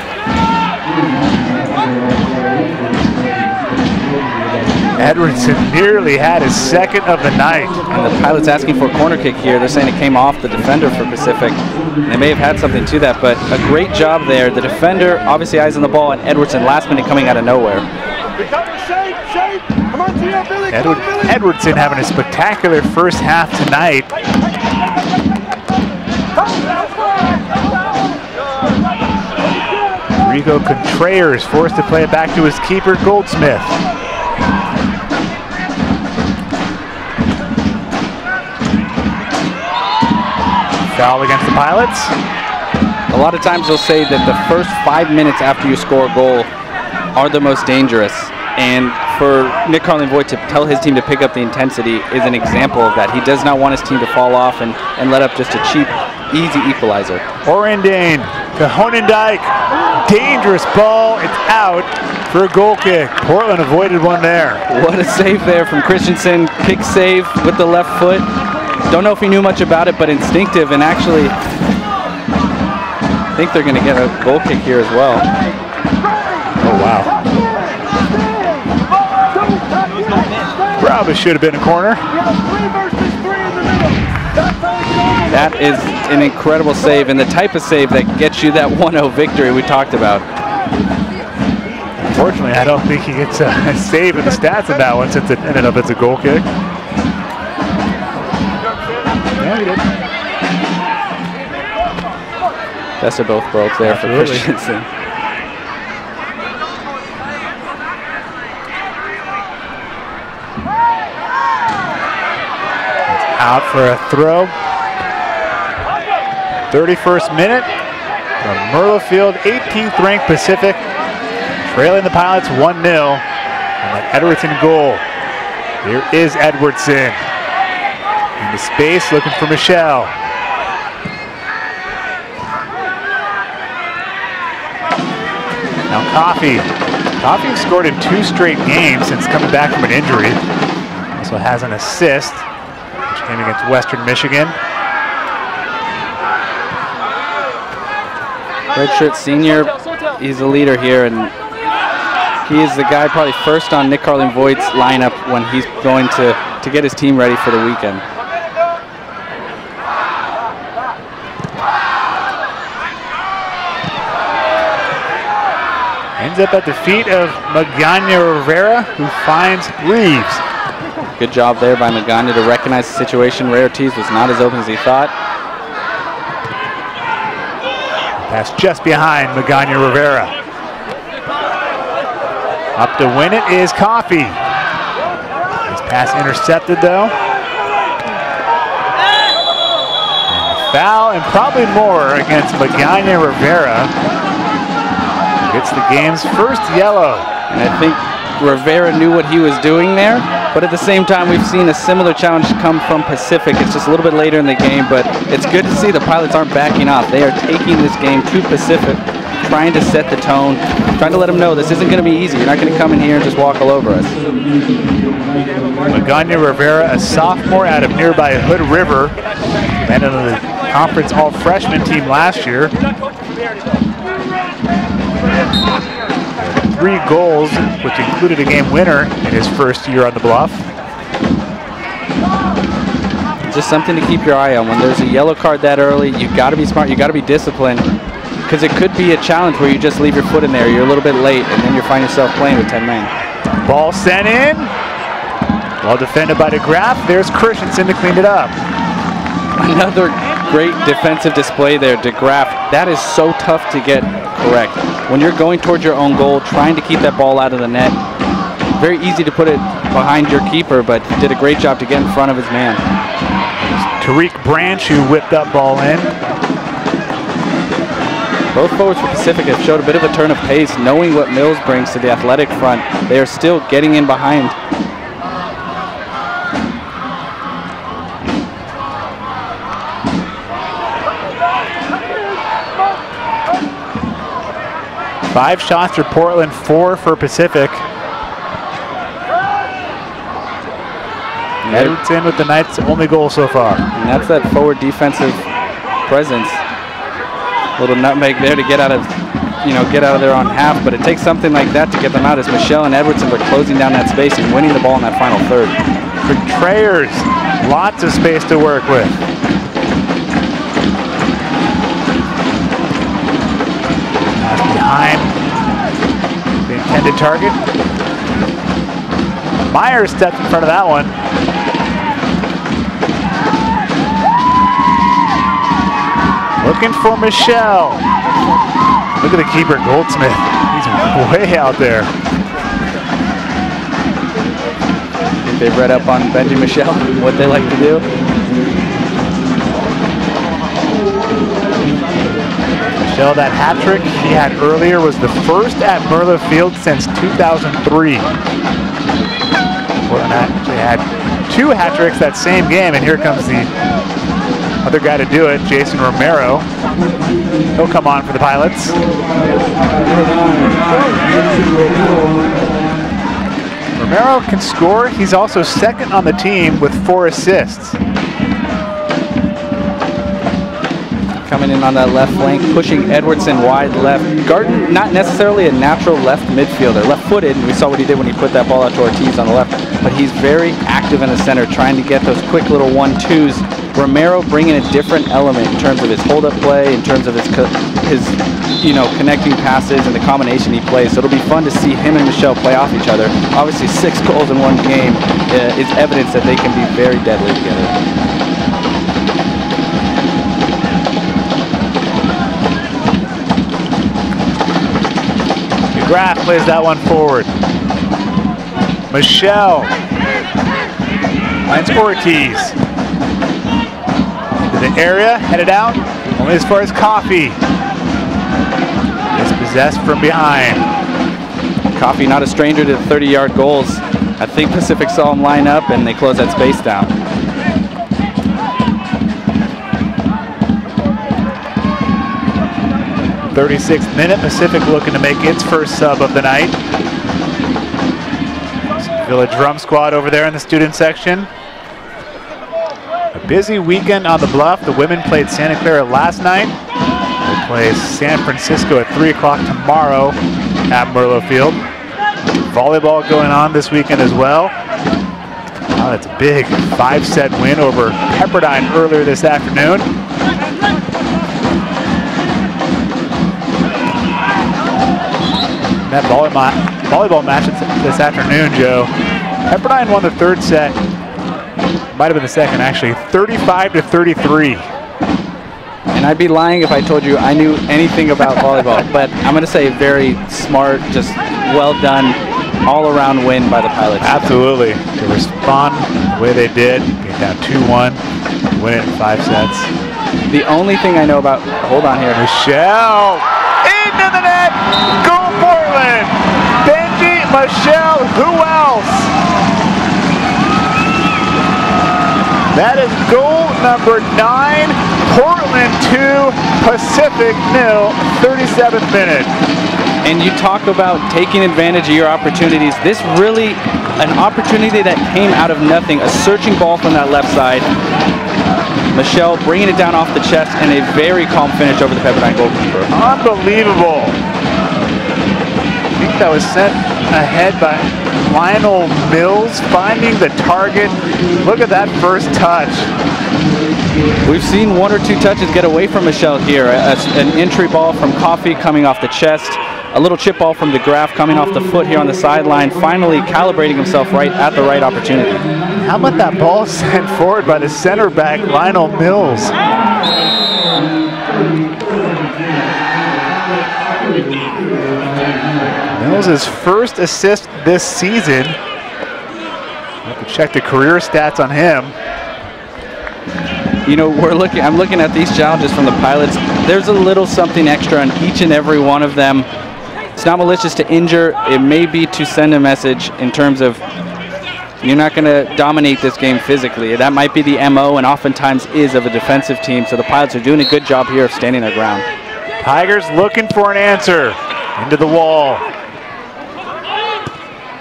Speaker 1: Edwardson nearly had his second of the night.
Speaker 2: And the Pilots asking for a corner kick here. They're saying it came off the defender for Pacific. They may have had something to that, but a great job there. The defender, obviously eyes on the ball, and Edwardson last minute coming out of nowhere.
Speaker 1: Edwardson having a spectacular first half tonight. Rico Contreras forced to play it back to his keeper, Goldsmith. Foul against the Pilots.
Speaker 2: A lot of times they'll say that the first 5 minutes after you score a goal are the most dangerous. And for Nick Carlin Voigt to tell his team to pick up the intensity is an example of that. He does not want his team to fall off and let up just a cheap, easy equalizer.
Speaker 1: Orendane to Honendijk. Dangerous ball. It's out for a goal kick. Portland avoided one there.
Speaker 2: What a save there from Christensen. Kick save with the left foot. Don't know if he knew much about it, but instinctive, and actually I think they're going to get a goal kick here as well.
Speaker 1: Oh, wow. Probably should have been a corner.
Speaker 2: That is an incredible save, and the type of save that gets you that 1-0 victory we talked about.
Speaker 1: Unfortunately, I don't think he gets a save in the stats of that one since it ended up as a goal kick. Yeah, he did.
Speaker 2: Best of both worlds there. Absolutely. For Christensen.
Speaker 1: Out for a throw. 31st minute from Myrtle Field, 18th ranked Pacific, trailing the Pilots 1-0 on that Edwardson goal. Here is Edwardson into space looking for Michelle. Now Coffey scored in 2 straight games since coming back from an injury. Also has an assist, which came against Western Michigan.
Speaker 2: Redshirt senior, he's a leader here, and he is the guy probably first on Nick Carlin Voigt's lineup when he's going to get his team ready for the weekend.
Speaker 1: Ends up at the feet of Magana Rivera, who finds Reeves.
Speaker 2: Good job there by Magana to recognize the situation. Rare Ortiz was not as open as he thought.
Speaker 1: Pass just behind Magana Rivera. Up to win it is Coffey. His pass intercepted though. And a foul and probably more against Magana Rivera. Gets the game's first yellow.
Speaker 2: And I think Rivera knew what he was doing there, but at the same time we've seen a similar challenge come from Pacific. It's just a little bit later in the game, but it's good to see the Pilots aren't backing off. They are taking this game to Pacific, trying to set the tone, trying to let them know this isn't going to be easy. You're not going to come in here and just walk all over us.
Speaker 1: Magana Rivera, a sophomore out of nearby Hood River, landed on the conference all-freshman team last year. 3 goals, which included a game winner in his first year on the Bluff.
Speaker 2: Just something to keep your eye on. When there's a yellow card that early, you've got to be smart, you've got to be disciplined, because it could be a challenge where you just leave your foot in there, you're a little bit late, and then you find yourself playing with 10 men.
Speaker 1: Ball sent in. Well defended by DeGraff. There's Christensen to clean it up.
Speaker 2: Another great defensive display there, DeGraff. That is so tough to get correct. When you're going towards your own goal, trying to keep that ball out of the net, very easy to put it behind your keeper, but he did a great job to get in front of his man.
Speaker 1: Tariq Branch, who whipped that ball in.
Speaker 2: Both forwards for Pacific have showed a bit of a turn of pace, knowing what Mills brings to the athletic front. They are still getting in behind.
Speaker 1: Five shots for Portland, 4 for Pacific. Edwardson with the Knights' only goal so far.
Speaker 2: And that's that forward defensive presence. Little nutmeg there to get out of, get out of their own half, but it takes something like that to get them out, as Michelle and Edwardson are closing down that space and winning the ball in that final third.
Speaker 1: For Trayers, lots of space to work with. Pass behind the intended target. Myers stepped in front of that one. Looking for Michelle. Look at the keeper, Goldsmith. He's way out there.
Speaker 2: I think they've read up on Benji Michelle, what they like to do.
Speaker 1: Michelle, that hat trick he had earlier was the first at Merlo Field since 2003. Portland actually had 2 hat tricks that same game, and here comes the other guy to do it, Jason Romero. He'll come on for the Pilots. Romero can score. He's also second on the team with 4 assists.
Speaker 2: Coming in on that left flank, pushing Edwardson wide left. Garten, not necessarily a natural left midfielder, left-footed, and we saw what he did when he put that ball out to Ortiz on the left, but he's very active in the center, trying to get those quick little 1-2s. Romero bringing a different element in terms of his hold-up play, in terms of his connecting passes and the combination he plays. So it'll be fun to see him and Michelle play off each other. Obviously, 6 goals in one game is evidence that they can be very deadly together.
Speaker 1: McGrath plays that one forward. Michelle finds Ortiz. The area, headed out, only as far as Coffey. Dispossessed from behind.
Speaker 2: Coffey not a stranger to 30-yard goals. I think Pacific saw him line up and they closed that space down.
Speaker 1: '36th minute, Pacific looking to make its first sub of the night. Village Drum Squad over there in the student section. A busy weekend on the Bluff. The women played Santa Clara last night. They play San Francisco at 3 o'clock tomorrow at Merlo Field. Volleyball going on this weekend as well. Wow, that's a big 5-set win over Pepperdine earlier this afternoon. That volleyball match this afternoon, Joe. Pepperdine won the 3rd set. Might have been the 2nd, actually, 35-33.
Speaker 2: And I'd be lying if I told you I knew anything about volleyball, but I'm going to say very smart, just well done, all-around win by the Pilots.
Speaker 1: Absolutely. To respond the way they did, get down 2-1, win it in 5 sets.
Speaker 2: The only thing I know about, hold on here.
Speaker 1: Michelle, into the net, go Portland! Benji, Michelle, who else? That is goal number 9, Portland 2, Pacific 0, 37th minute.
Speaker 2: And you talk about taking advantage of your opportunities. This really, an opportunity that came out of nothing, a searching ball from that left side. Michelle bringing it down off the chest and a very calm finish over the Pepperdine goalkeeper.
Speaker 1: Unbelievable. I think that was sent ahead by Lionel Mills finding the target. Look at that first touch.
Speaker 2: We've seen one or two touches get away from Michelle here. An entry ball from Coffey coming off the chest. A little chip ball from DeGraff coming off the foot here on the sideline, finally calibrating himself right at the right opportunity.
Speaker 1: How about that ball sent forward by the center back, Lionel Mills? Mills' first assist this season. Have to check the career stats on him.
Speaker 2: You know, I'm looking at these challenges from the Pilots. There's a little something extra on each and every one of them. It's not malicious to injure. It may be to send a message in terms of you're not going to dominate this game physically. That might be the MO and oftentimes is of a defensive team. So the Pilots are doing a good job here of standing their ground.
Speaker 1: Tigers looking for an answer. Into the wall.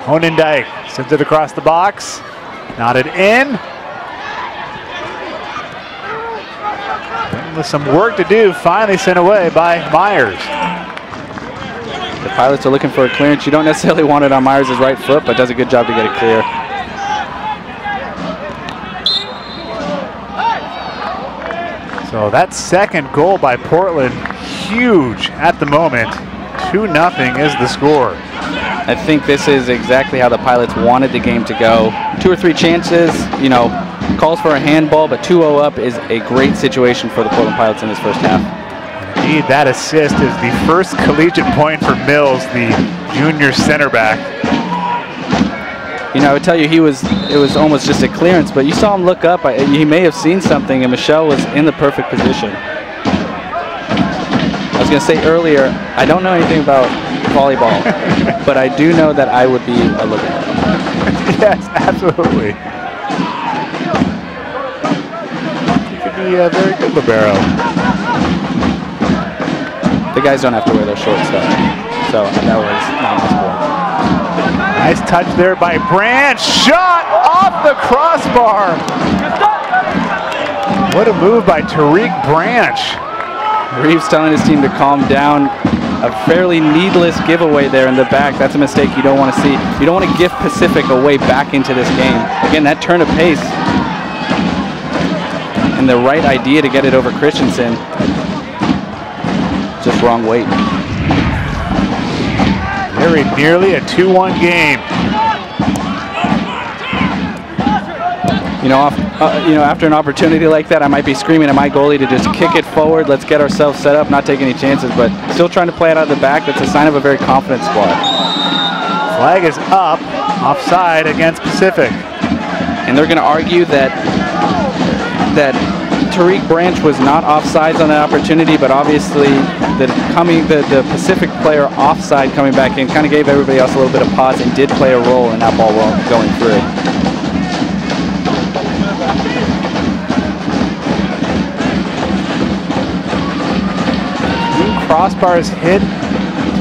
Speaker 1: Honendijk sends it across the box. Nodded in. With some work to do, finally sent away by Myers.
Speaker 2: The Pilots are looking for a clearance. You don't necessarily want it on Myers' right foot, but does a good job to get it clear.
Speaker 1: So that second goal by Portland, huge at the moment. 2-0 is the score.
Speaker 2: I think this is exactly how the Pilots wanted the game to go. 2 or 3 chances, you know, calls for a handball, but 2-0 up is a great situation for the Portland Pilots in this first half.
Speaker 1: Indeed, that assist is the first collegiate point for Mills, the junior center back.
Speaker 2: You know, I would tell you it was almost just a clearance, but you saw him look up. He may have seen something, and Michelle was in the perfect position. I was going to say earlier, I don't know anything about volleyball, but I do know that I would be a libero.
Speaker 1: Yes, absolutely. You could be a very good libero.
Speaker 2: The guys don't have to wear their shorts though, so that was not my sport.
Speaker 1: Nice touch there by Branch. Shot off the crossbar. What a move by Tariq Branch.
Speaker 2: Reeves telling his team to calm down. A fairly needless giveaway there in the back. That's a mistake you don't want to see. You don't want to give Pacific a way back into this game. Again, that turn of pace and the right idea to get it over Christensen. Just wrong weight.
Speaker 1: Very nearly a 2-1 game.
Speaker 2: You know, after an opportunity like that, I might be screaming at my goalie to just kick it forward. Let's get ourselves set up, not take any chances, but still trying to play it out of the back. That's a sign of a very confident squad.
Speaker 1: Flag is up, offside against Pacific.
Speaker 2: And they're going to argue that Tariq Branch was not offsides on that opportunity, but obviously the Pacific player offside coming back in kind of gave everybody else a little bit of pause and did play a role in that ball going through.
Speaker 1: Crossbars hit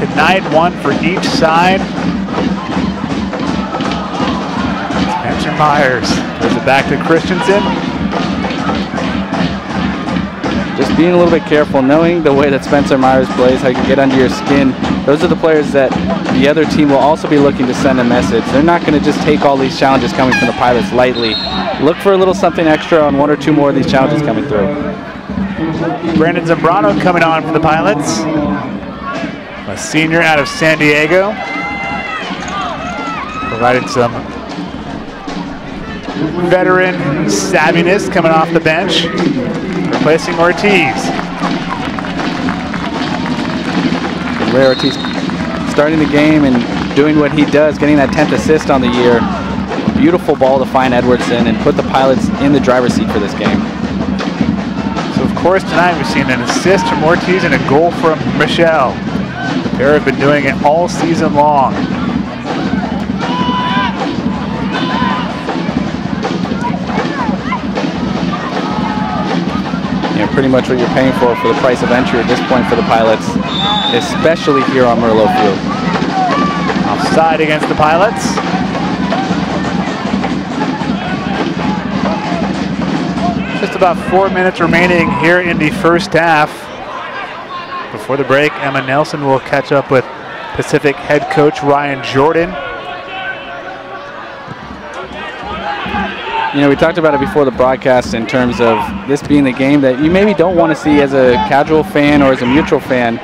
Speaker 1: tonight, one for each side. Spencer Myers throws it back to Christensen.
Speaker 2: Just being a little bit careful, knowing the way that Spencer Myers plays, how you can get under your skin. Those are the players that the other team will also be looking to send a message. They're not going to just take all these challenges coming from the Pilots lightly. Look for a little something extra on 1 or 2 more of these challenges coming through.
Speaker 1: Brandon Zambrano coming on for the Pilots. A senior out of San Diego. Provided some veteran savviness coming off the bench. Replacing Ortiz.
Speaker 2: Ray Ortiz starting the game and doing what he does, getting that 10th assist on the year. Beautiful ball to find Edwardson and put the Pilots in the driver's seat for this game.
Speaker 1: So of course tonight we've seen an assist from Ortiz and a goal from Michelle. The pair have been doing it all season long.
Speaker 2: Pretty much what you're paying for the price of entry at this point for the Pilots, especially here on Merlot Field.
Speaker 1: Offside against the Pilots. Just about 4 minutes remaining here in the first half. Before the break, Emma Nelson will catch up with Pacific head coach Ryan Jordan.
Speaker 2: You know, we talked about it before the broadcast in terms of this being the game that you maybe don't want to see as a casual fan or as a neutral fan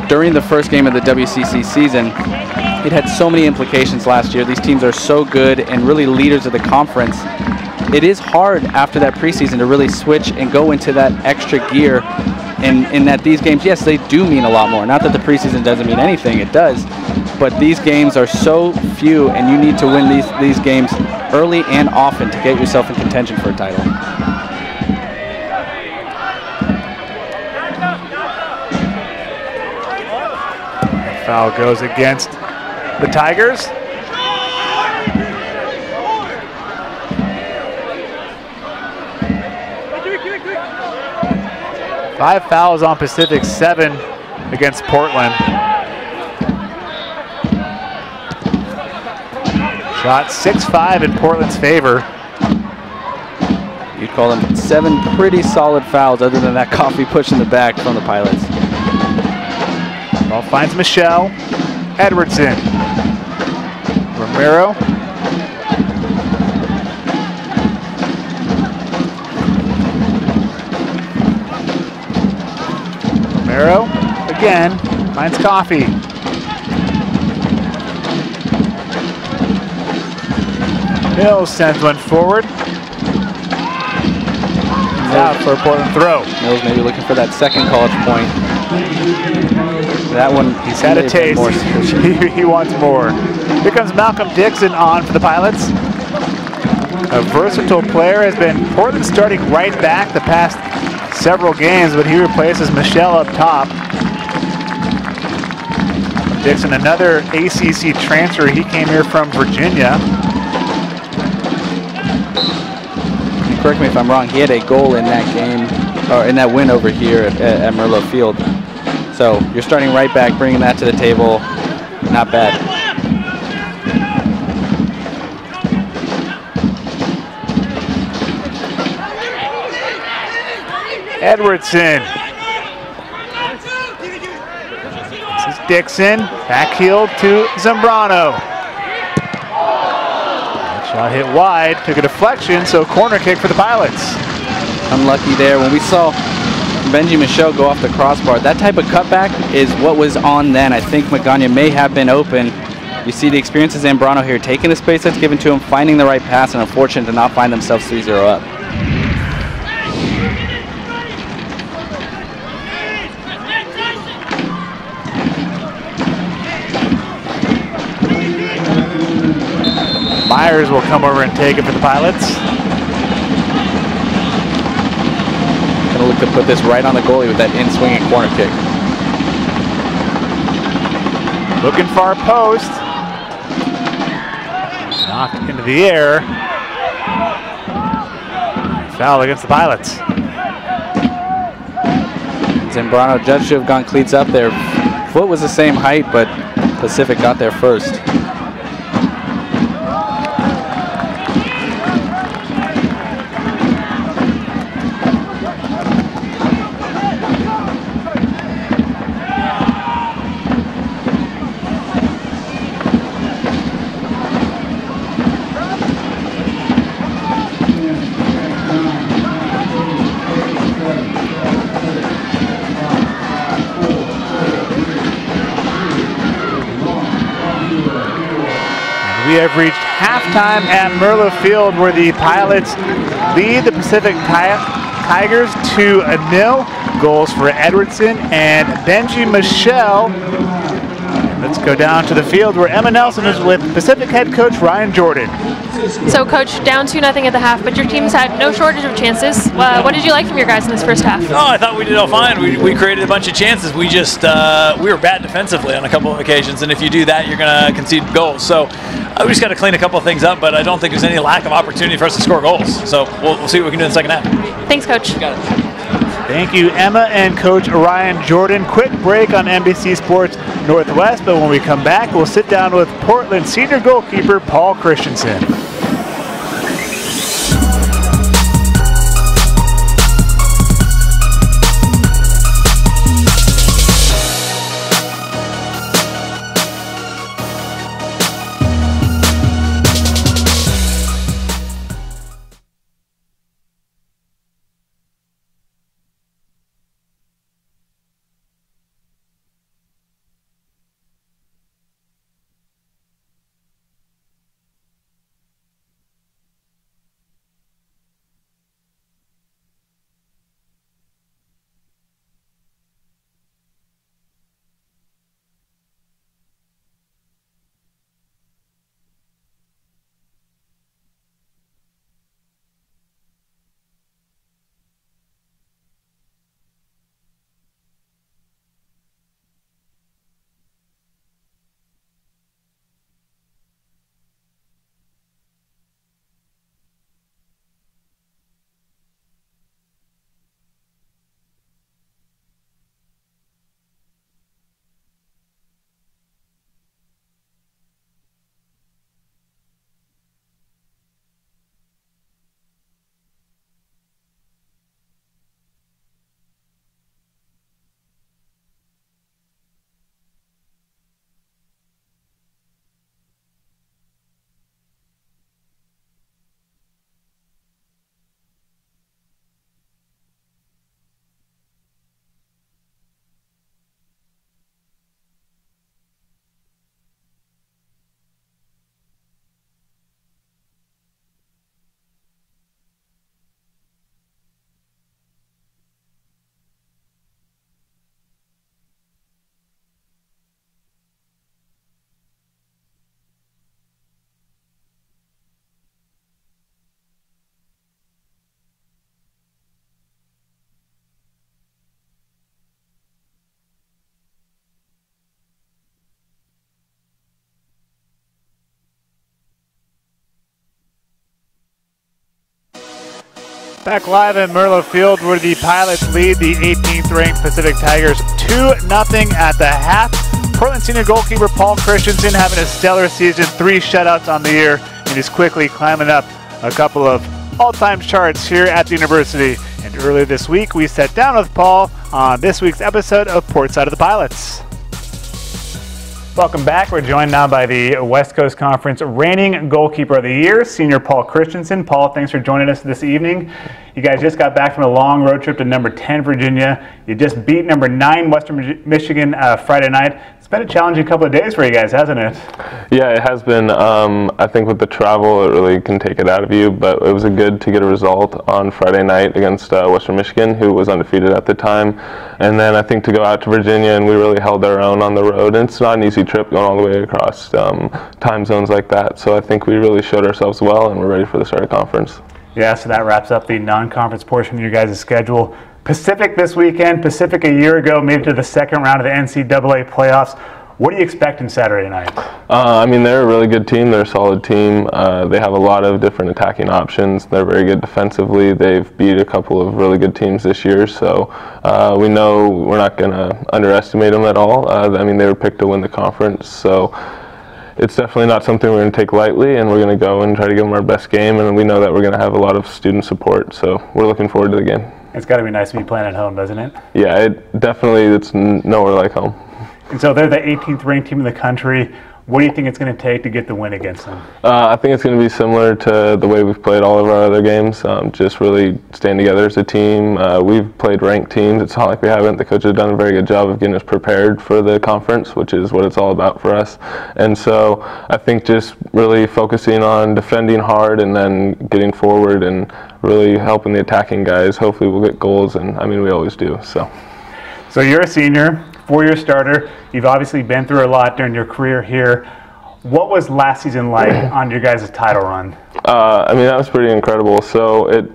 Speaker 2: during the first game of the WCC season. It had so many implications last year. These teams are so good and really leaders of the conference. It is hard after that preseason to really switch and go into that extra gear in that these games, yes, they do mean a lot more. Not that the preseason doesn't mean anything, it does. But these games are so few, and you need to win these games early and often to get yourself in contention for a title.
Speaker 1: Foul goes against the Tigers. Five fouls on Pacific, 7 against Portland. Shot 6-5 in Portland's favor.
Speaker 2: You'd call them 7 pretty solid fouls other than that coffee push in the back from the Pilots.
Speaker 1: Ball finds Michelle. Edwardson. Romero. Romero again finds Coffee. Mills sends one forward. He's out for a Portland throw.
Speaker 2: Mills maybe looking for that second college point. That one,
Speaker 1: he's had a taste. He wants more. Here comes Malcolm Dixon on for the Pilots. A versatile player, has been Portland starting right back the past several games, but he replaces Michelle up top. Dixon, another ACC transfer. He came here from Virginia.
Speaker 2: Correct me if I'm wrong, he had a goal in that game, or in that win over here at Merlot Field. So you're starting right back, bringing that to the table. Not bad.
Speaker 1: Edwardson. This is Dixon. Back heel to Zambrano. Shot hit wide, took a deflection, so corner kick for the Pilots.
Speaker 2: Unlucky there. When we saw Benji Michaud go off the crossbar, that type of cutback is what was on then. I think Magana may have been open. You see the experience of Zambrano here, taking the space that's given to him, finding the right pass, and unfortunate to not find themselves 3-0 up.
Speaker 1: Myers will come over and take it for the Pilots.
Speaker 2: Gonna look to put this right on the goalie with that in-swinging corner kick.
Speaker 1: Looking for our post. Knocked into the air. Foul against the Pilots.
Speaker 2: Zambrano judged to have gone cleats up there. Foot was the same height, but Pacific got there first.
Speaker 1: We have reached halftime at Merlot Field, where the Pilots lead the Pacific Tigers 2-0. Goals for Edwardson and Benji Michelle. Let's go down to the field where Emma Nelson is with Pacific head coach Ryan Jordan.
Speaker 5: So, Coach, down 2-0 at the half, but your team's had no shortage of chances. What did you like from your guys in this first half?
Speaker 7: Oh, I thought we did all fine. We created a bunch of chances. We just we were bad defensively on a couple of occasions, and if you do that, you're going to concede goals. So we just got to clean a couple of things up, but I don't think there's any lack of opportunity for us to score goals. So we'll see what we can do in the second half.
Speaker 5: Thanks, Coach.
Speaker 7: You got it.
Speaker 1: Thank you, Emma and Coach Ryan Jordan. Quick break on NBC Sports Northwest, but when we come back, we'll sit down with Portland senior goalkeeper Paul Christensen. Back live in Merlo Field where the Pilots lead the 18th ranked Pacific Tigers 2-0 at the half. Portland senior goalkeeper Paul Christensen having a stellar season, 3 shutouts on the year, and he's quickly climbing up a couple of all-time charts here at the university. And earlier this week we sat down with Paul on this week's episode of Portside of the Pilots. Welcome back. We're joined now by the West Coast Conference reigning goalkeeper of the year, senior Paul Christensen. Paul, thanks for joining us this evening. You guys just got back from a long road trip to number 10 Virginia. You just beat number 9 Western Michigan Friday night. It's been a challenging couple of days for you guys, hasn't it?
Speaker 8: Yeah, it has been. I think with the travel, it really can take it out of you, but it was good to get a result on Friday night against Western Michigan, who was undefeated at the time. And then I think to go out to Virginia, and we really held our own on the road. And it's not an easy trip going all the way across time zones like that. So I think we really showed ourselves well, and we're ready for the start of conference. Yeah,
Speaker 1: so that wraps up the non-conference portion of your guys' schedule. Pacific this weekend, Pacific a year ago, made it to the second round of the NCAA playoffs. What are you expecting Saturday night?
Speaker 8: I mean, they're a really good team. They're a solid team. They have a lot of different attacking options. They're very good defensively. They've beat a couple of really good teams this year, so we know we're not going to underestimate them at all. I mean, they were picked to win the conference, so it's definitely not something we're going to take lightly, and we're going to go and try to give them our best game, and we know that we're going to have a lot of student support, so we're looking forward to the game.
Speaker 1: It's got to be nice to be playing at home, doesn't it?
Speaker 8: Yeah, it's nowhere like home.
Speaker 1: And so they're the 18th ranked team in the country. What do you think it's going to take to get the win against them?
Speaker 8: I think it's going to be similar to the way we've played all of our other games, just really staying together as a team. We've played ranked teams. It's not like we haven't. The coaches have done a very good job of getting us prepared for the conference, which is what it's all about for us. And so I think just really focusing on defending hard and then getting forward and really helping the attacking guys. Hopefully we'll get goals, and I mean, we always do. So
Speaker 1: you're a senior, 4-year starter. You've obviously been through a lot during your career here. What was last season like on your guys' title run?
Speaker 8: I mean, that was pretty incredible. So it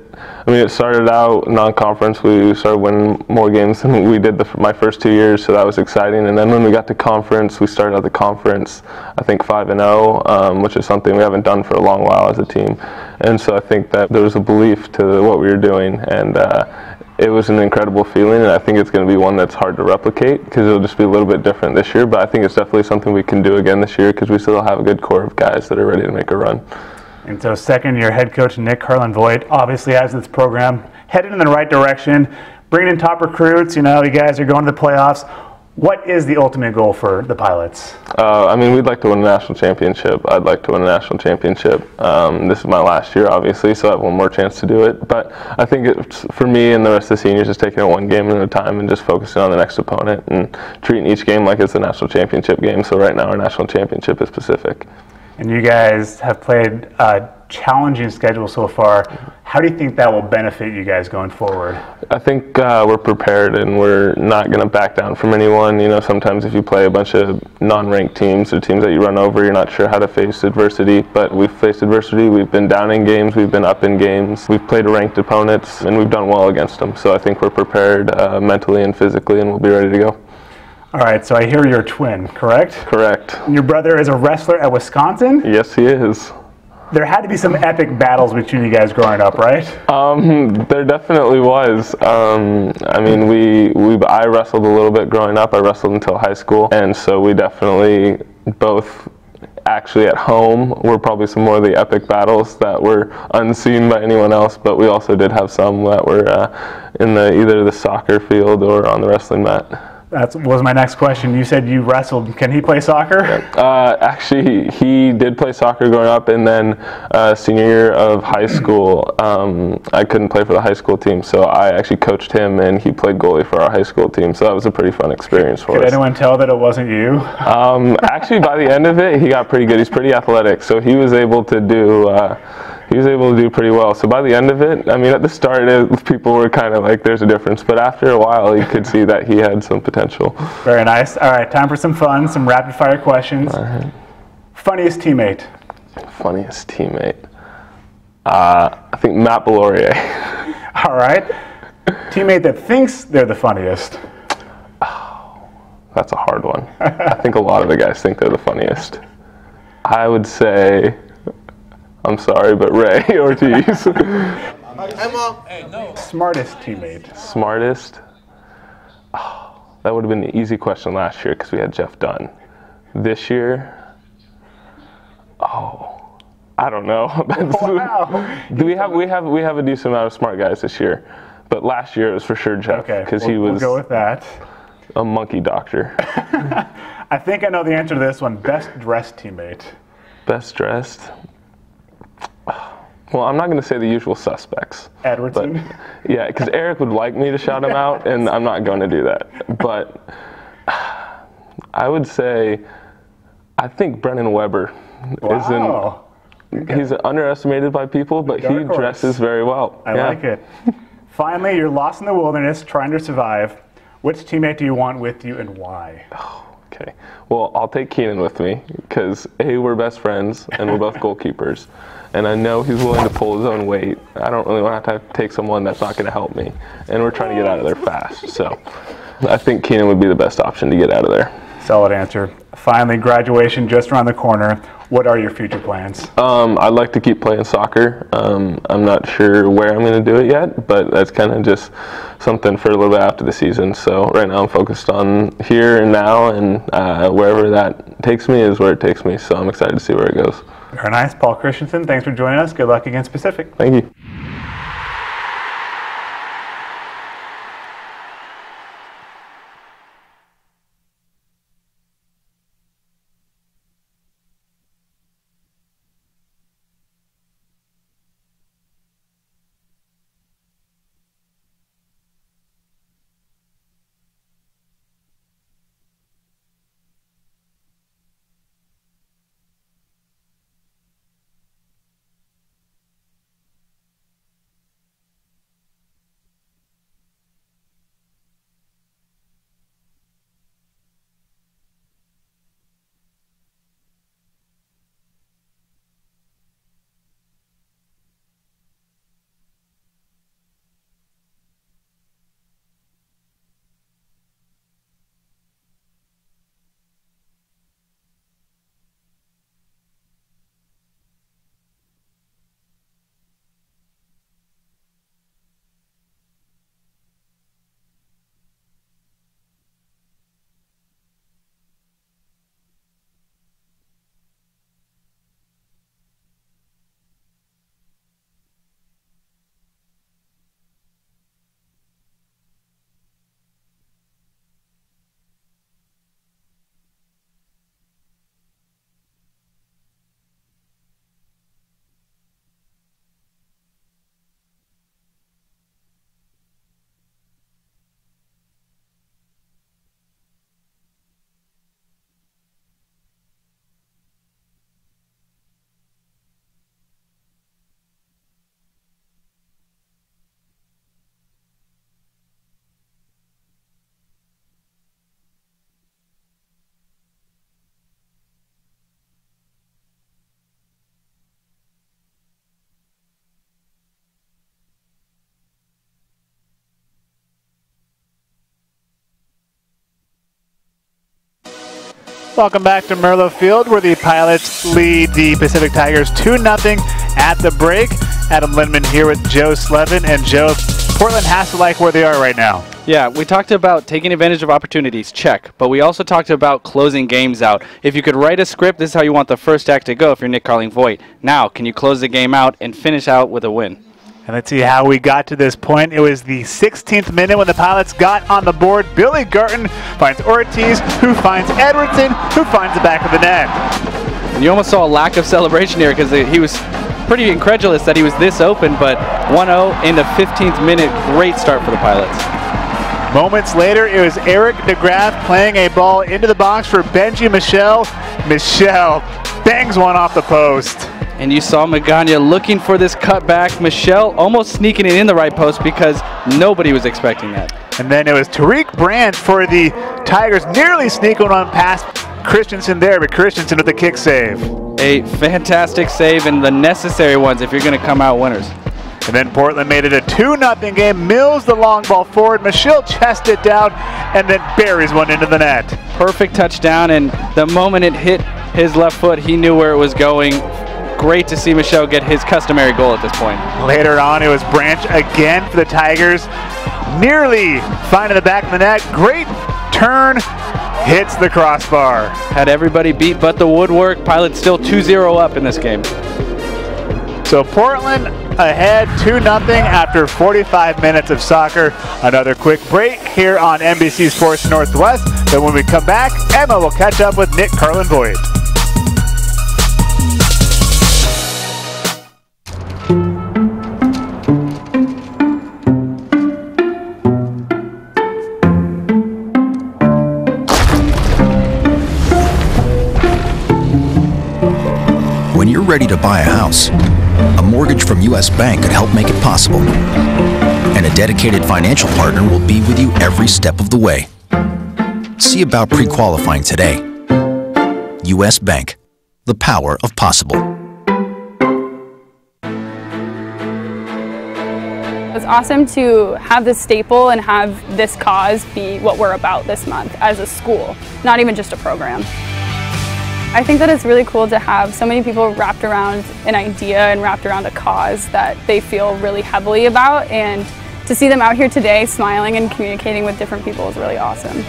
Speaker 8: started out non-conference. We started winning more games than we did my first 2 years, so that was exciting. And then when we got to conference, we started out the conference, I think 5-0, which is something we haven't done for a long while as a team. And so I think that there was a belief to what we were doing, and it was an incredible feeling, and I think it's going to be one that's hard to replicate because it'll just be a little bit different this year, but I think it's definitely something we can do again this year because we still have a good core of guys that are ready to make a run.
Speaker 1: And so second-year head coach Nick Carlin-Voigt obviously has this program headed in the right direction, bringing in top recruits. You know, you guys are going to the playoffs. What is the ultimate goal for the Pilots?
Speaker 8: I mean, we'd like to win a national championship. I'd like to win a national championship. This is my last year, obviously, so I have one more chance to do it. But I think it's, for me and the rest of the seniors, just taking it one game at a time and just focusing on the next opponent and treating each game like it's a national championship game. So right now our national championship is Pacific.
Speaker 1: And you guys have played a challenging schedule so far. How do you think that will benefit you guys going forward?
Speaker 8: I think we're prepared, and we're not going to back down from anyone. You know, sometimes if you play a bunch of non-ranked teams or teams that you run over, you're not sure how to face adversity. But we've faced adversity. We've been down in games. We've been up in games. We've played ranked opponents, and we've done well against them. So I think we're prepared mentally and physically, and we'll be ready to go.
Speaker 1: All right, so I hear you're a twin, correct?
Speaker 8: Correct.
Speaker 1: And your brother is a wrestler at Wisconsin?
Speaker 8: Yes, he is.
Speaker 1: There had to be some epic battles between you guys growing up, right?
Speaker 8: There definitely was. I mean, I wrestled a little bit growing up. I wrestled until high school, and so we definitely both actually at home were probably some more of the epic battles that were unseen by anyone else, but we also did have some that were in either the soccer field or on the wrestling mat.
Speaker 1: That was my next question. You said you wrestled. Can he play soccer?
Speaker 8: Actually, he did play soccer growing up, and then senior year of high school, I couldn't play for the high school team, so I actually coached him, and he played goalie for our high school team, so that was a pretty fun experience for us.
Speaker 1: Could anyone tell that it wasn't you?
Speaker 8: Actually, by the end of it, he got pretty good. He's pretty athletic, so he was able to do pretty well. So by the end of it, I mean, at the start, people were kind of like, there's a difference. But after a while, you could see that he had some potential.
Speaker 1: Very nice. All right, time for some fun, some rapid-fire questions.
Speaker 8: All right.
Speaker 1: Funniest teammate?
Speaker 8: Funniest teammate? I think Matt Bellorier.
Speaker 1: All right. Teammate that thinks they're the funniest?
Speaker 8: Oh, that's a hard one. I think a lot of the guys think they're the funniest. I would say, I'm sorry, but Ray Ortiz.
Speaker 1: Smartest teammate.
Speaker 8: Smartest? Oh, that would have been an easy question last year because we had Jeff Dunn. This year, I don't know.
Speaker 1: Wow.
Speaker 8: we have a decent amount of smart guys this year, but last year it was for sure Jeff because he was
Speaker 1: we'll go with that.
Speaker 8: A monkey doctor.
Speaker 1: I think I know the answer to this one. Best dressed teammate.
Speaker 8: Best dressed? Well, I'm not going to say the usual suspects.
Speaker 1: Edwardson?
Speaker 8: Yeah, because Eric would like me to shout him out, and I'm not going to do that. But I would say, I think Brennan Weber he's underestimated by people, but he dresses very well.
Speaker 1: I like it. Finally, you're lost in the wilderness, trying to survive. Which teammate do you want with you and why?
Speaker 8: Okay. Well, I'll take Keenan with me because we're best friends and we're both goalkeepers. And I know he's willing to pull his own weight. I don't really want to have to take someone that's not going to help me. And we're trying to get out of there fast. So I think Keenan would be the best option to get out of there.
Speaker 1: Solid answer. Finally, graduation just around the corner. What are your future plans?
Speaker 8: I'd like to keep playing soccer. I'm not sure where I'm going to do it yet, but that's kind of just something for a little bit after the season. So right now I'm focused on here and now, and wherever that takes me is where it takes me. So I'm excited to see where it goes.
Speaker 1: Very nice. Paul Christensen, thanks for joining us. Good luck against Pacific.
Speaker 8: Thank you.
Speaker 1: Welcome back to Merlo Field, where the Pilots lead the Pacific Tigers 2-0 at the break. Adam Lindman here with Joe Slevin. And Joe, Portland has to like where they are right now.
Speaker 2: Yeah, we talked about taking advantage of opportunities, check. But we also talked about closing games out. If you could write a script, this is how you want the first act to go if you're Nick Carling-Voigt. Now, can you close the game out and finish out with a win?
Speaker 1: And let's see how we got to this point. It was the 16th minute when the Pilots got on the board. Billy Garton finds Ortiz, who finds Edwardson, who finds the back of the net.
Speaker 2: And you almost saw a lack of celebration here because he was pretty incredulous that he was this open, but 1-0 in the 15th minute. Great start for the Pilots.
Speaker 1: Moments later, it was Eric DeGraff playing a ball into the box for Benji Michel. Michel bangs one off the post.
Speaker 2: And you saw Magana looking for this cutback. Michel almost sneaking it in the right post because nobody was expecting that.
Speaker 1: And then it was Tariq Brandt for the Tigers, nearly sneaking one past Christensen there, but Christensen with the kick save.
Speaker 2: A fantastic save and the necessary ones if you're going to come out winners.
Speaker 1: And then Portland made it a 2-0 game. Mills the long ball forward. Michel chests it down and then buries one into the net.
Speaker 2: Perfect touchdown, and the moment it hit his left foot, he knew where it was going. great to see Michelle get his customary goal at this point.
Speaker 1: Later on, it was Branch again for the Tigers. Nearly finding the back of the net. Great turn. Hits the crossbar.
Speaker 2: Had everybody beat but the woodwork. Pilots still 2-0 up in this game.
Speaker 1: So Portland ahead 2-0 after 45 minutes of soccer. Another quick break here on NBC Sports Northwest. Then when we come back, Emma will catch up with Nick Carlin-Voigt.
Speaker 9: When you're ready to buy a house, a mortgage from U.S. Bank could help make it possible. And a dedicated financial partner will be with you every step of the way. See about pre-qualifying today. U.S. Bank, the power of possible.
Speaker 10: It's awesome to have this staple and have this cause be what we're about this month as a school, not even just a program. I think that it's really cool to have so many people wrapped around an idea and wrapped around a cause that they feel really heavily about, and to see them out here today smiling and communicating with different people is really awesome.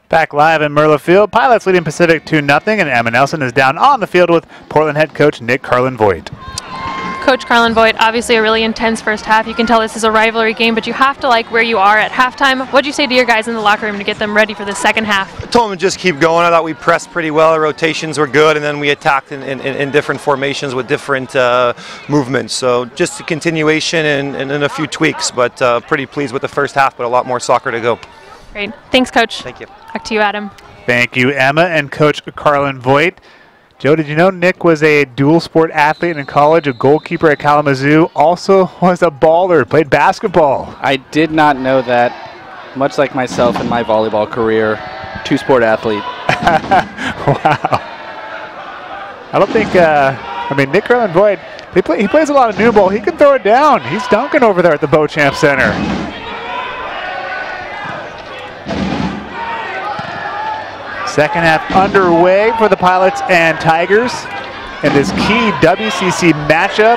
Speaker 1: Back live in Merla Field, Pilots leading Pacific 2-0, and Emma Nelson is down on the field with Portland head coach Nick Carlin-Voigt.
Speaker 5: Coach Carlin-Voigt, obviously a really intense first half. You can tell this is a rivalry game, but you have to like where you are at halftime. What'd you say to your guys in the locker room to get them ready for the second half?
Speaker 11: I told them to just keep going. I thought we pressed pretty well. Our rotations were good, and then we attacked in different formations with different movements. So just a continuation and a few tweaks, but pretty pleased with the first half, but a lot more soccer to go.
Speaker 5: Great. Thanks, Coach.
Speaker 11: Thank you.
Speaker 5: Back to you, Adam.
Speaker 1: Thank you, Emma and Coach Carlin-Voigt. Joe, did you know Nick was a dual sport athlete in college, a goalkeeper at Kalamazoo, also was a baller, played basketball?
Speaker 2: I did not know that, much like myself in my volleyball career, two-sport athlete.
Speaker 1: Wow. I don't think, I mean, Nick Carlin-Voigt, he plays a lot of new ball. He can throw it down. He's dunking over there at the Beauchamp Center. Second half underway for the Pilots and Tigers in this key WCC matchup.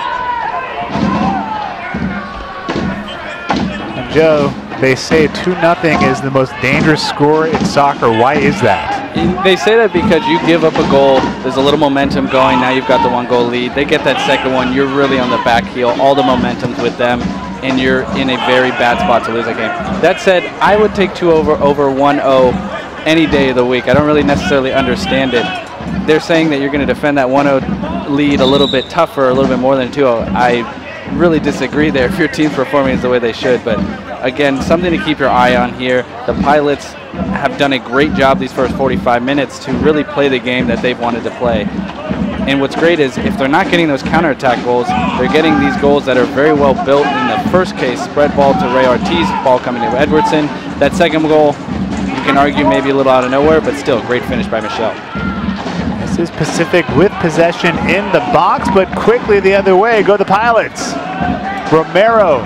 Speaker 1: And Joe, they say 2-0 is the most dangerous score in soccer. Why is that?
Speaker 2: They say that because you give up a goal, there's a little momentum going, now you've got the 1-goal lead. They get that second one, you're really on the back heel, all the momentum's with them, and you're in a very bad spot to lose that game. That said, I would take 2 over 1-0 any day of the week. I don't really necessarily understand it. They're saying that you're going to defend that 1-0 lead a little bit tougher, a little bit more than 2-0. I really disagree there if your team's performing the way they should. But again, something to keep your eye on here. The Pilots have done a great job these first 45 minutes to really play the game that they've wanted to play. And what's great is if they're not getting those counterattack goals, they're getting these goals that are very well built. In the first case, spread ball to Ray Ortiz, ball coming to Edwardson. That second goal, you can argue maybe a little out of nowhere, but still great finish by Michelle.
Speaker 1: This is Pacific with possession in the box, but quickly the other way go the Pilots. Romero,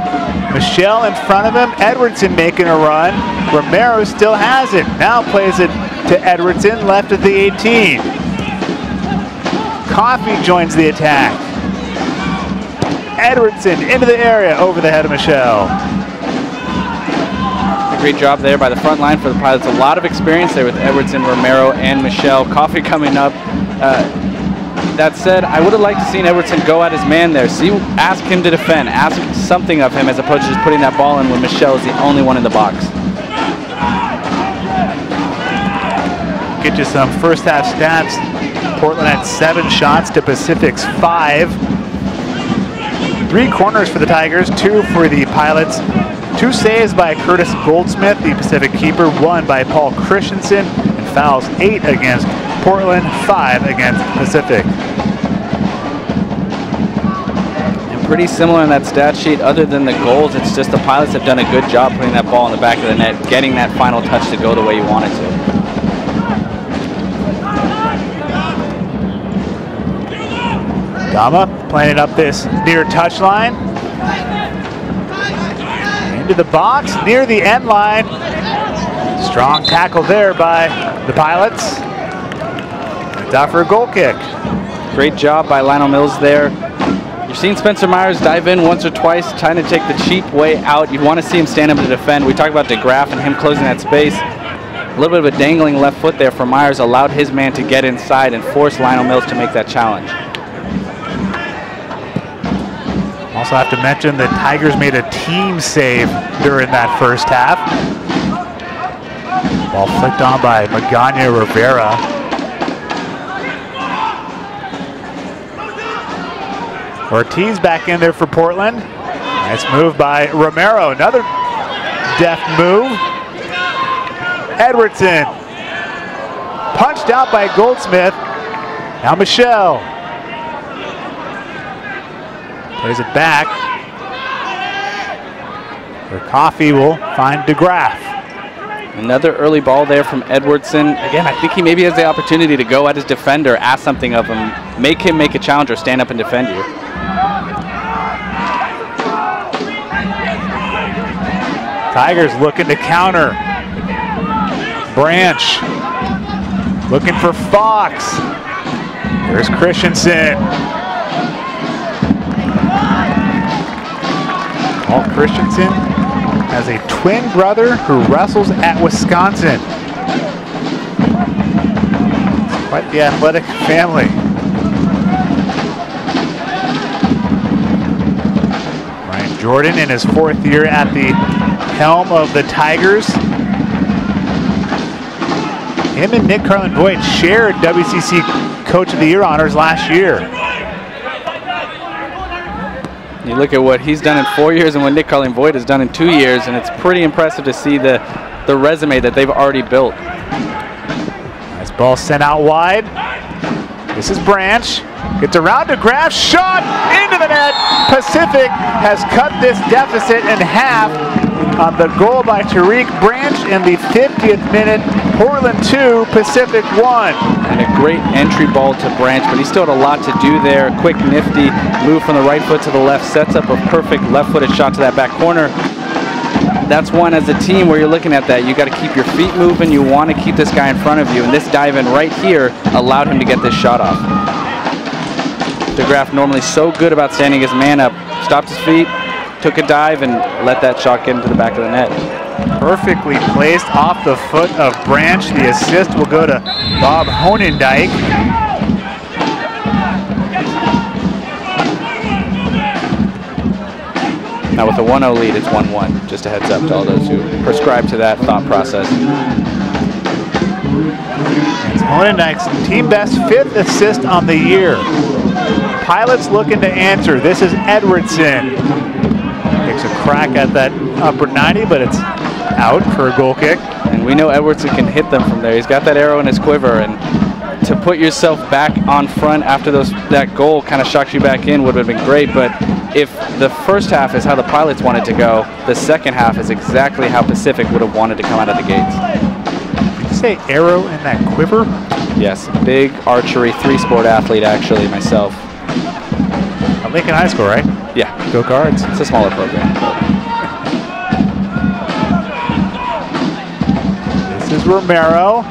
Speaker 1: Michelle in front of him, Edwardson making a run. Romero still has it, now plays it to Edwardson, left at the 18. Coffey joins the attack. Edwardson into the area, over the head of Michelle.
Speaker 2: A great job there by the front line for the Pilots. A lot of experience there with Edwardson, Romero, and Michelle. Coffey coming up. That said, I would have liked to see Edwardson go at his man there. Ask him to defend. Ask something of him as opposed to just putting that ball in when Michelle is the only one in the box.
Speaker 1: Get you some first half stats. Portland had 7 shots to Pacific's 5. 3 corners for the Tigers, 2 for the Pilots. 2 saves by Curtis Goldsmith, the Pacific keeper, 1 by Paul Christensen, and fouls 8 against Portland, 5 against Pacific.
Speaker 2: And pretty similar in that stat sheet, other than the goals, it's just the Pilots have done a good job putting that ball in the back of the net, getting that final touch to go the way you want it to.
Speaker 1: Gama playing it up this near touchline. Into the box, near the end line. Strong tackle there by the Pilots. It's out for a goal kick.
Speaker 2: Great job by Lionel Mills there. You've seen Spencer Myers dive in once or twice, trying to take the cheap way out. You want to see him stand up to defend. We talked about DeGraff and him closing that space. A little bit of a dangling left foot there for Myers allowed his man to get inside and force Lionel Mills to make that challenge.
Speaker 1: Also have to mention the Tigers made a team save during that first half. Ball flicked on by Magana Rivera. Ortiz back in there for Portland. Nice move by Romero. Another deft move. Edwardson. Punched out by Goldsmith. Now Michelle. Plays it back. For Coffey will find DeGraff.
Speaker 2: Another early ball there from Edwardson. Again, I think he maybe has the opportunity to go at his defender, ask something of him, make him make a challenge or stand up and defend you.
Speaker 1: Tigers looking to counter. Branch looking for Fox. There's Christensen. Paul Christensen has a twin brother who wrestles at Wisconsin. It's quite the athletic family. Ryan Jordan in his 4th year at the helm of the Tigers. Him and Nick Carlin-Voigt shared WCC Coach of the Year honors last year.
Speaker 2: You look at what he's done in 4 years and what Nick Carlin-Voigt has done in 2 years, and it's pretty impressive to see the resume that they've already built.
Speaker 1: Nice ball sent out wide. This is Branch. Gets around to grab, shot into the net. Pacific has cut this deficit in half on the goal by Tariq Branch in the 50th minute. Portland 2, Pacific 1.
Speaker 2: And a great entry ball to Branch, but he still had a lot to do there. Quick, nifty move from the right foot to the left, sets up a perfect left-footed shot to that back corner. That's one as a team where you're looking at that. You got to keep your feet moving. You want to keep this guy in front of you, and this dive in right here allowed him to get this shot off. DeGraff normally so good about standing his man up, stopped his feet, took a dive, and let that shot get into the back of the net.
Speaker 1: Perfectly placed off the foot of Branch. The assist will go to Bob Honendijk.
Speaker 2: Now with a 1-0 lead, it's 1-1. Just a heads up to all those who prescribe to that thought process.
Speaker 1: It's Honendijk's team best 5th assist on the year. Pilots looking to answer. This is Edwardson. Takes a crack at that upper 90, but it's out for a goal kick.
Speaker 2: And we know Edwardson can hit them from there. He's got that arrow in his quiver, and to put yourself back on front after that goal kind of shocked you back in would have been great, but if the first half is how the Pilots wanted to go, the second half is exactly how Pacific would have wanted to come out of the gates.
Speaker 1: Did you say arrow in that quiver?
Speaker 2: Yes, big archery, 3-sport athlete actually, myself.
Speaker 1: At Lincoln High School, right?
Speaker 2: Yeah.
Speaker 1: Go Cards.
Speaker 2: It's a smaller program.
Speaker 1: This is Romero.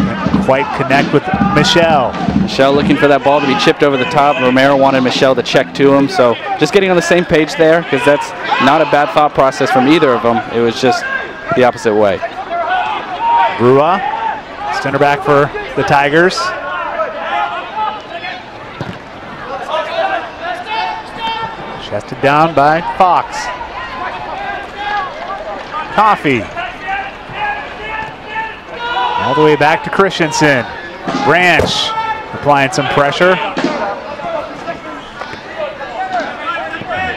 Speaker 1: Can't quite connect with Michelle.
Speaker 2: Michelle looking for that ball to be chipped over the top. Romero wanted Michelle to check to him, so just getting on the same page there, because that's not a bad thought process from either of them. It was just the opposite way.
Speaker 1: Brua, center back for the Tigers. Chested down by Fox. Coffee. All the way back to Christensen. Branch applying some pressure.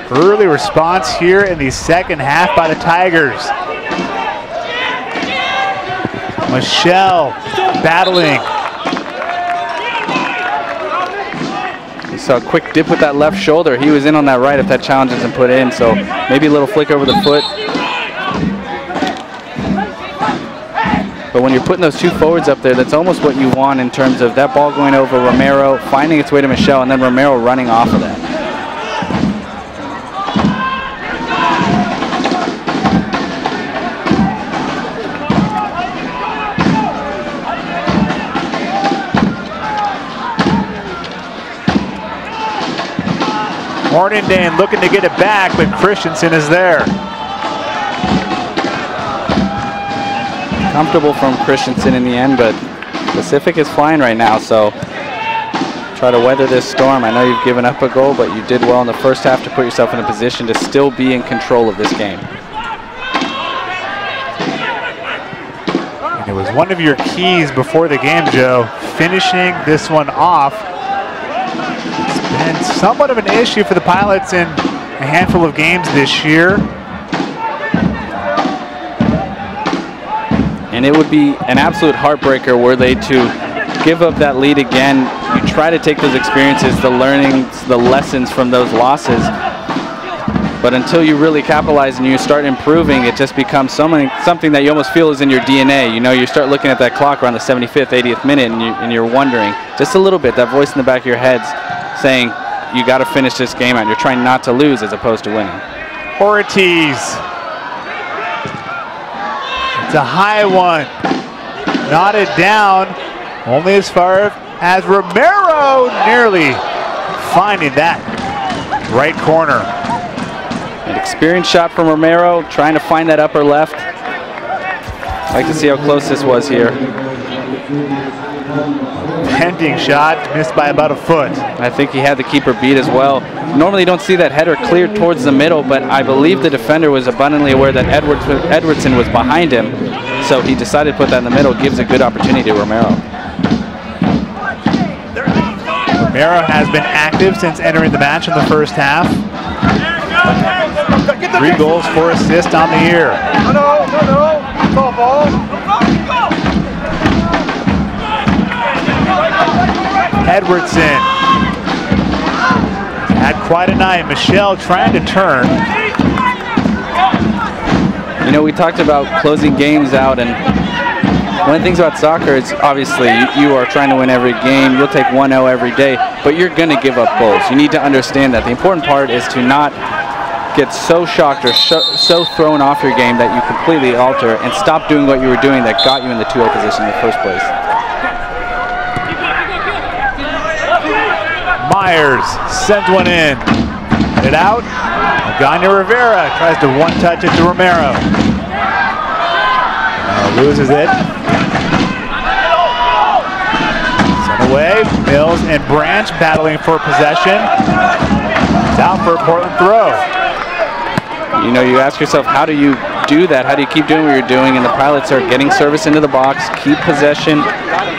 Speaker 1: Early response here in the second half by the Tigers. Michelle battling.
Speaker 2: You saw a quick dip with that left shoulder. He was in on that right if that challenge isn't put in, so maybe a little flick over the foot. But when you're putting those two forwards up there, that's almost what you want in terms of that ball going over Romero, finding its way to Michelle, and then Romero running off of that.
Speaker 1: Morningdane looking to get it back, but Christensen is there.
Speaker 2: Comfortable from Christensen in the end, but Pacific is flying right now, so try to weather this storm. I know you've given up a goal, but you did well in the first half to put yourself in a position to still be in control of this game.
Speaker 1: And it was one of your keys before the game, Joe, finishing this one off. It's been somewhat of an issue for the Pilots in a handful of games this year.
Speaker 2: And it would be an absolute heartbreaker were they to give up that lead again. You try to take those experiences, the learnings, the lessons from those losses. But until you really capitalize and you start improving, it just becomes something that you almost feel is in your DNA. You know, you start looking at that clock around the 75th, 80th minute, and you're wondering, just a little bit, that voice in the back of your head saying, you got to finish this game out. You're trying not to lose as opposed to winning.
Speaker 1: Ortiz. It's a high one. Knotted down, only as far as Romero nearly finding that right corner.
Speaker 2: An experienced shot from Romero, trying to find that upper left. I'd like to see how close this was here.
Speaker 1: Pending shot, missed by about a foot.
Speaker 2: I think he had the keeper beat as well. Normally you don't see that header cleared towards the middle, but I believe the defender was abundantly aware that Edwardson was behind him, so he decided to put that in the middle. Gives a good opportunity to Romero.
Speaker 1: Romero has been active since entering the match in the first half. 3 goals, 4 assists on the year. Edwardson had quite a night. Michelle trying to turn.
Speaker 2: You know, we talked about closing games out, and one of the things about soccer is obviously you are trying to win every game. You'll take 1-0 every day, but you're going to give up goals. You need to understand that. The important part is to not get so shocked or so thrown off your game that you completely alter and stop doing what you were doing that got you in the 2-0 position in the first place.
Speaker 1: Myers sends one in. It out. Gagne Rivera tries to one-touch it to Romero. Loses it. Sent away. Mills and Branch battling for possession. It's out for a Portland throw.
Speaker 2: You know, you ask yourself, how do you do that? How do you keep doing what you're doing? And the Pilots are getting service into the box, keep possession,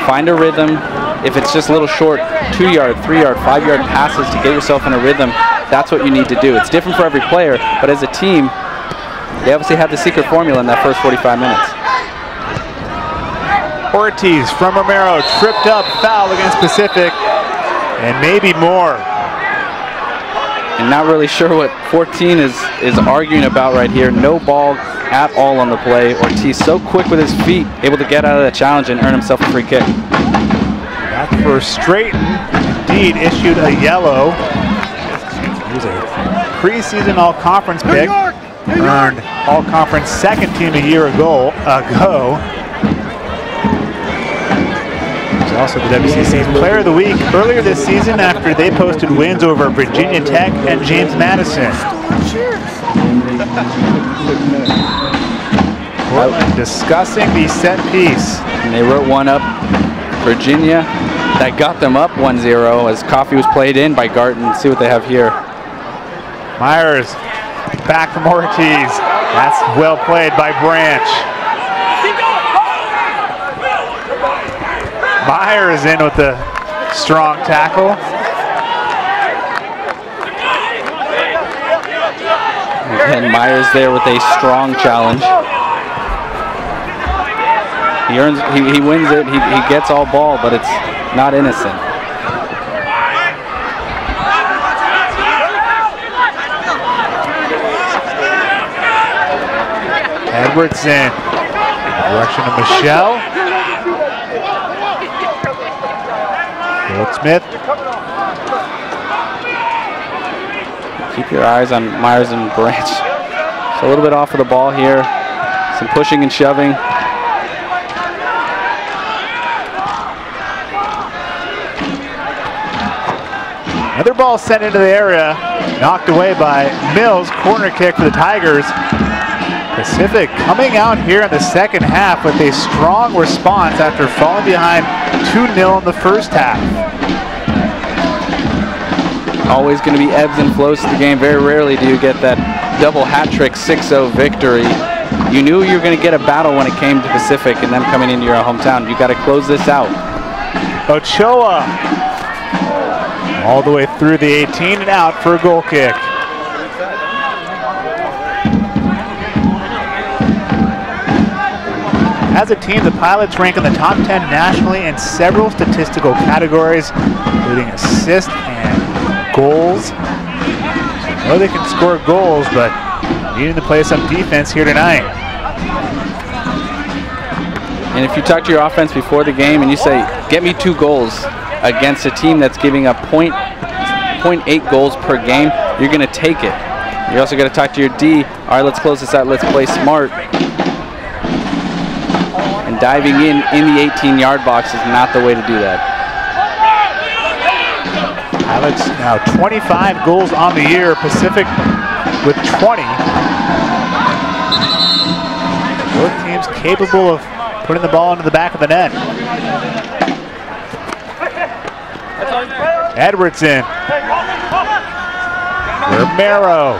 Speaker 2: find a rhythm. If it's just little short 2-yard, 3-yard, 5-yard passes to get yourself in a rhythm, that's what you need to do. It's different for every player, but as a team, they obviously have the secret formula in that first 45 minutes.
Speaker 1: Ortiz from Romero, tripped up, foul against Pacific, and maybe more.
Speaker 2: And not really sure what 14 is arguing about right here. No ball at all on the play. Ortiz so quick with his feet, able to get out of that challenge and earn himself a free kick.
Speaker 1: That for Straighten, indeed issued a yellow. He was a preseason all-conference pick. Earned all-conference second team a year ago. He's also the WCC's Player of the Week earlier this season after they posted wins over Virginia Tech and James Madison. Portland discussing the set piece.
Speaker 2: And they wrote one up, Virginia, that got them up 1-0 as Coffee was played in by Garton. See what they have here.
Speaker 1: Myers back from Ortiz. That's well played by Branch. Myers in with the strong tackle.
Speaker 2: And Myers there with a strong challenge. He wins it, he gets all ball, but it's not innocent.
Speaker 1: Edwardson, direction of Michelle. Goldsmith.
Speaker 2: Keep your eyes on Myers and Branch. So a little bit off of the ball here. Some pushing and shoving.
Speaker 1: Another ball sent into the area, knocked away by Mills. Corner kick for the Tigers. Pacific coming out here in the second half with a strong response after falling behind 2-0 in the first half.
Speaker 2: Always going to be ebbs and flows to the game. Very rarely do you get that double hat trick 6-0 victory. You knew you were going to get a battle when it came to Pacific and them coming into your hometown. You got to close this out.
Speaker 1: Ochoa all the way through the 18 and out for a goal kick. As a team, the Pilots rank in the top 10 nationally in several statistical categories, including assists and goals. So I know they can score goals, but needing to play some defense here tonight.
Speaker 2: And if you talk to your offense before the game and you say, get me 2 goals against a team that's giving up 0.8 goals per game, you're going to take it. You also got to talk to your D. All right, let's close this out. Let's play smart. And diving in the 18-yard box is not the way to do that.
Speaker 1: Pilots now 25 goals on the year. Pacific with 20. Both teams capable of putting the ball into the back of the net. Edwardson. Romero.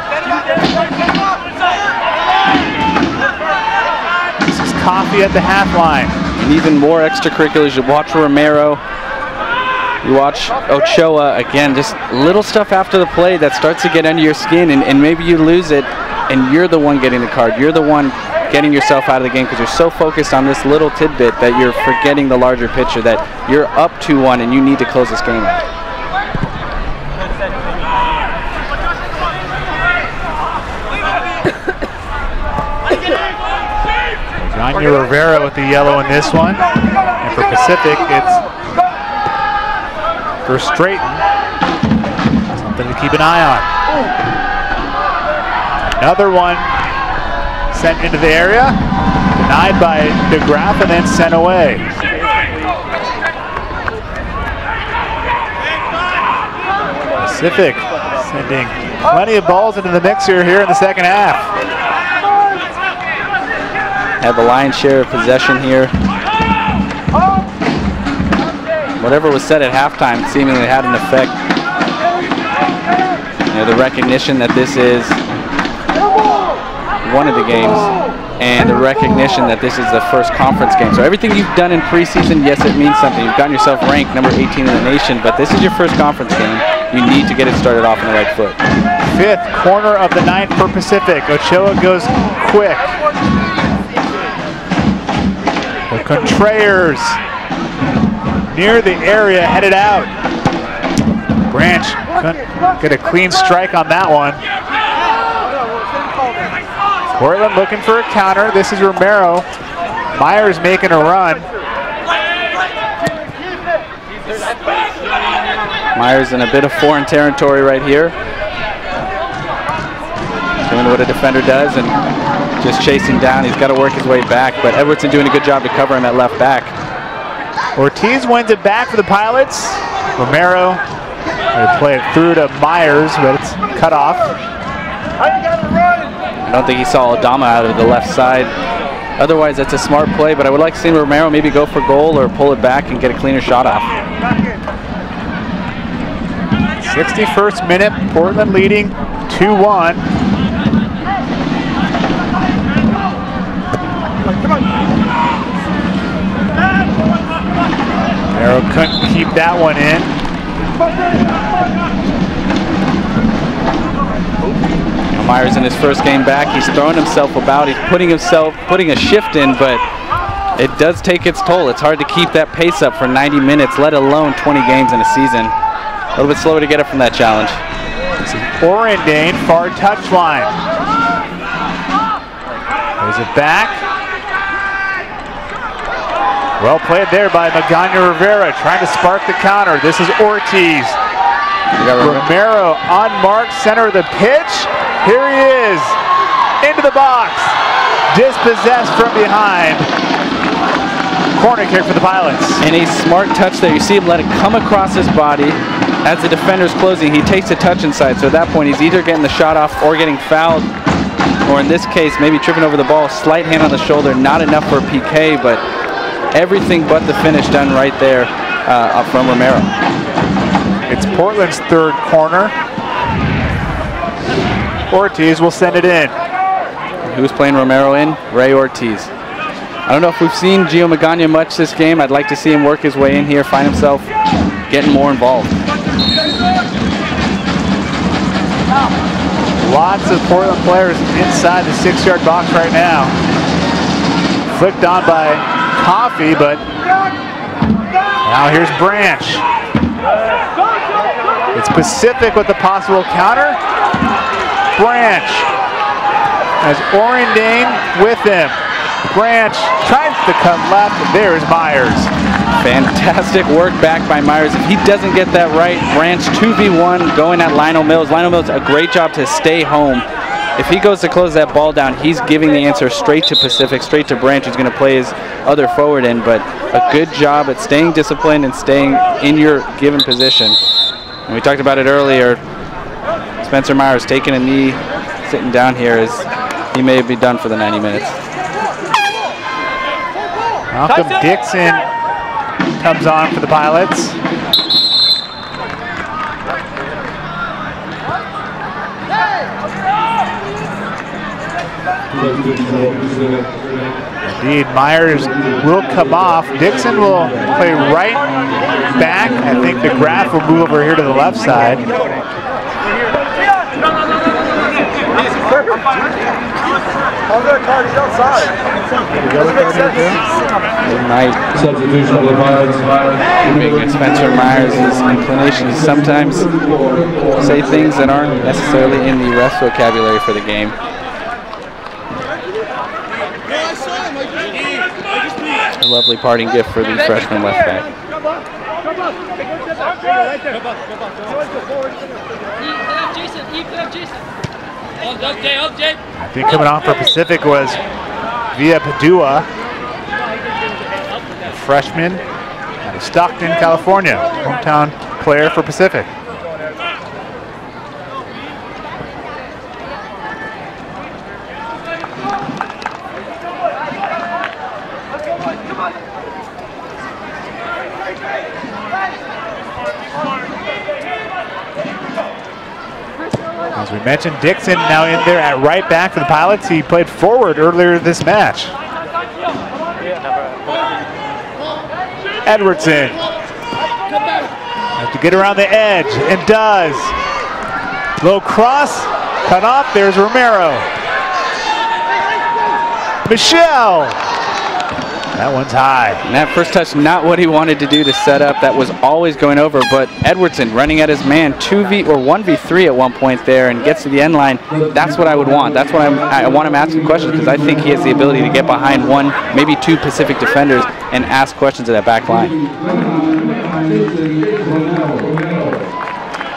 Speaker 1: This is Coffee at the half line.
Speaker 2: And even more extracurriculars. You watch Romero. You watch Ochoa. Again, just little stuff after the play that starts to get under your skin, and maybe you lose it, and you're the one getting the card. You're the one getting yourself out of the game because you're so focused on this little tidbit that you're forgetting the larger picture, that you're up 2-1 and you need to close this game out.
Speaker 1: Janya Rivera with the yellow in this one. And for Pacific, it's for Straighten. Something to keep an eye on. Another one sent into the area. Denied by DeGraff and then sent away. Pacific sending plenty of balls into the mixer here in the second half.
Speaker 2: Have the lion's share of possession here. Whatever was said at halftime seemingly had an effect. You know, the recognition that this is one of the games, and the recognition that this is the first conference game. So everything you've done in preseason, yes, it means something. You've gotten yourself ranked number 18 in the nation, but this is your first conference game. You need to get it started off on the right foot.
Speaker 1: Fifth corner of the ninth for Pacific. Ochoa goes quick. Contreras near the area, headed out. Branch couldn't get a clean strike on that one. Portland looking for a counter. This is Romero. Myers making a run.
Speaker 2: Myers in a bit of foreign territory right here. Doing what a defender does and just chasing down. He's got to work his way back, but Edwardson doing a good job to cover him at left back.
Speaker 1: Ortiz wins it back for the Pilots. Romero will play it through to Myers, but it's cut off.
Speaker 2: I don't think he saw Adama out of the left side. Otherwise, that's a smart play, but I would like to see Romero maybe go for goal or pull it back and get a cleaner shot off.
Speaker 1: 61st minute, Portland leading 2-1. Romero couldn't keep that one in.
Speaker 2: Myers in his first game back, he's throwing himself about, he's putting a shift in, but it does take its toll. It's hard to keep that pace up for 90 minutes, let alone 20 games in a season. A little bit slower to get up from that challenge.
Speaker 1: This is Orendane, far touchline. There's it back. Well played there by Magana Rivera, trying to spark the counter. This is Ortiz. Romero on mark, center of the pitch. Here he is, into the box, dispossessed from behind. Corner kick for the Pilots.
Speaker 2: And a smart touch there. You see him let it come across his body. As the defender's closing, he takes a touch inside. So at that point, he's either getting the shot off or getting fouled. Or in this case, maybe tripping over the ball, slight hand on the shoulder, not enough for a PK, but everything but the finish done right there from Romero.
Speaker 1: It's Portland's third corner. Ortiz will send it in.
Speaker 2: Who's playing Romero in? Ray Ortiz. I don't know if we've seen Gio Magana much this game. I'd like to see him work his way in here, find himself getting more involved.
Speaker 1: Lots of Portland players inside the 6-yard box right now. Flicked on by Coffey, but now here's Branch. It's Pacific with the possible counter. Branch has Orendane with him. Branch tries to cut left. There's Myers.
Speaker 2: Fantastic work back by Myers. If he doesn't get that right, Branch 2v1 going at Lionel Mills. Lionel Mills, a great job to stay home. If he goes to close that ball down, he's giving the answer straight to Pacific, straight to Branch, who's going to play his other forward in. But a good job at staying disciplined and staying in your given position. And we talked about it earlier. Spencer Myers taking a knee, sitting down here, as he may be done for the 90 minutes.
Speaker 1: Malcolm Dixon comes on for the Pilots. Indeed, Myers will come off. Dixon will play right back. I think the Graf will move over here to the left side.
Speaker 2: Substitution for the Pilots. Spencer Myers' inclinations sometimes say things that aren't necessarily in the rest vocabulary for the game. A lovely parting gift for the freshman left back.
Speaker 1: I think coming off for Pacific was Via Padua, freshman out of Stockton, California, hometown player for Pacific. As we mentioned, Dixon now in there at right back for the Pilots. He played forward earlier this match. Edwardson has to get around the edge and does. Low cross, cut off. There's Romero. Michelle That one's high.
Speaker 2: And that first touch, not what he wanted to do to set up. That was always going over, but Edwardson running at his man, 2v or 1v3 at one point there, and gets to the end line. That's what I would want. That's what I want him asking questions, because I think he has the ability to get behind one, maybe two Pacific defenders and ask questions of that back line.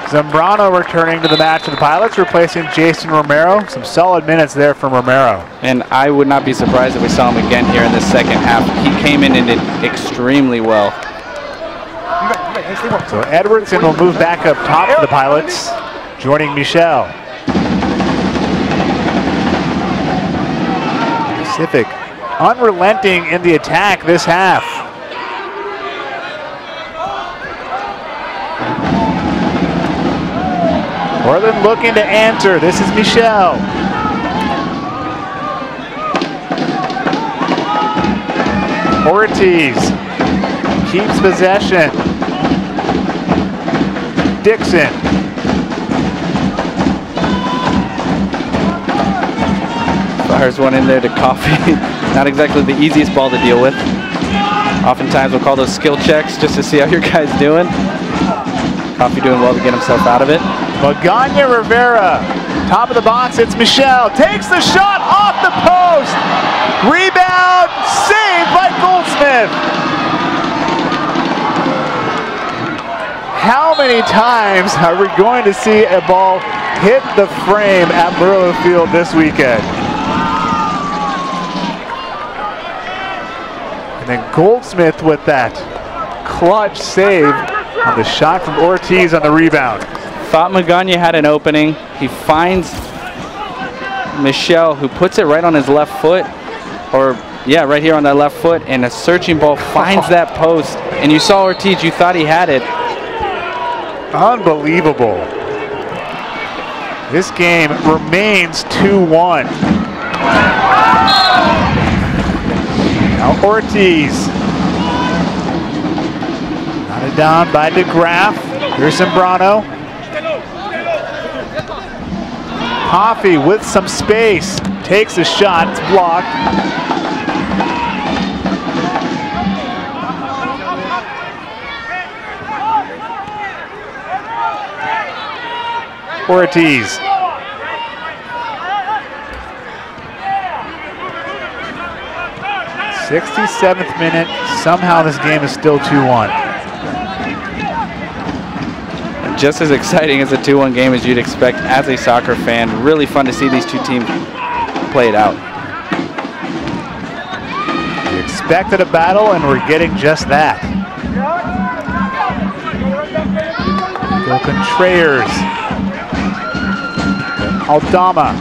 Speaker 1: Zambrano returning to the match for the Pilots, replacing Jason Romero. Some solid minutes there from Romero.
Speaker 2: And I would not be surprised if we saw him again here in the second half. He came in and did extremely well.
Speaker 1: So Edwardson will move back up top for the Pilots, joining Michel. Pacific unrelenting in the attack this half. Portland looking to answer. This is Michel. Ortiz keeps possession. Dixon.
Speaker 2: Fires one in there to Coffee. Not exactly the easiest ball to deal with. Oftentimes we'll call those skill checks just to see how your guy's doing. Coffee doing well to get himself out of it.
Speaker 1: Magana Rivera, top of the box, it's Michel. Takes the shot off the post. Rebound, saved by Goldsmith. How many times are we going to see a ball hit the frame at Merlo Field this weekend? And then Goldsmith with that clutch save on the shot from Ortiz on the rebound.
Speaker 2: Thought Magana had an opening. He finds Michel, who puts it right on his left foot, or yeah, right here on that left foot, and a searching ball finds that post. And you saw Ortiz, you thought he had it.
Speaker 1: Unbelievable. This game remains 2-1. Now Ortiz. Knotted down by DeGraff. Here's Zambrano. Coffee with some space. Takes a shot. It's blocked. Ortiz. '67th minute. Somehow this game is still 2-1.
Speaker 2: Just as exciting as a 2-1 game as you'd expect as a soccer fan. Really fun to see these two teams play it out.
Speaker 1: We expected a battle, and we're getting just that. Go Contreras. Aldama.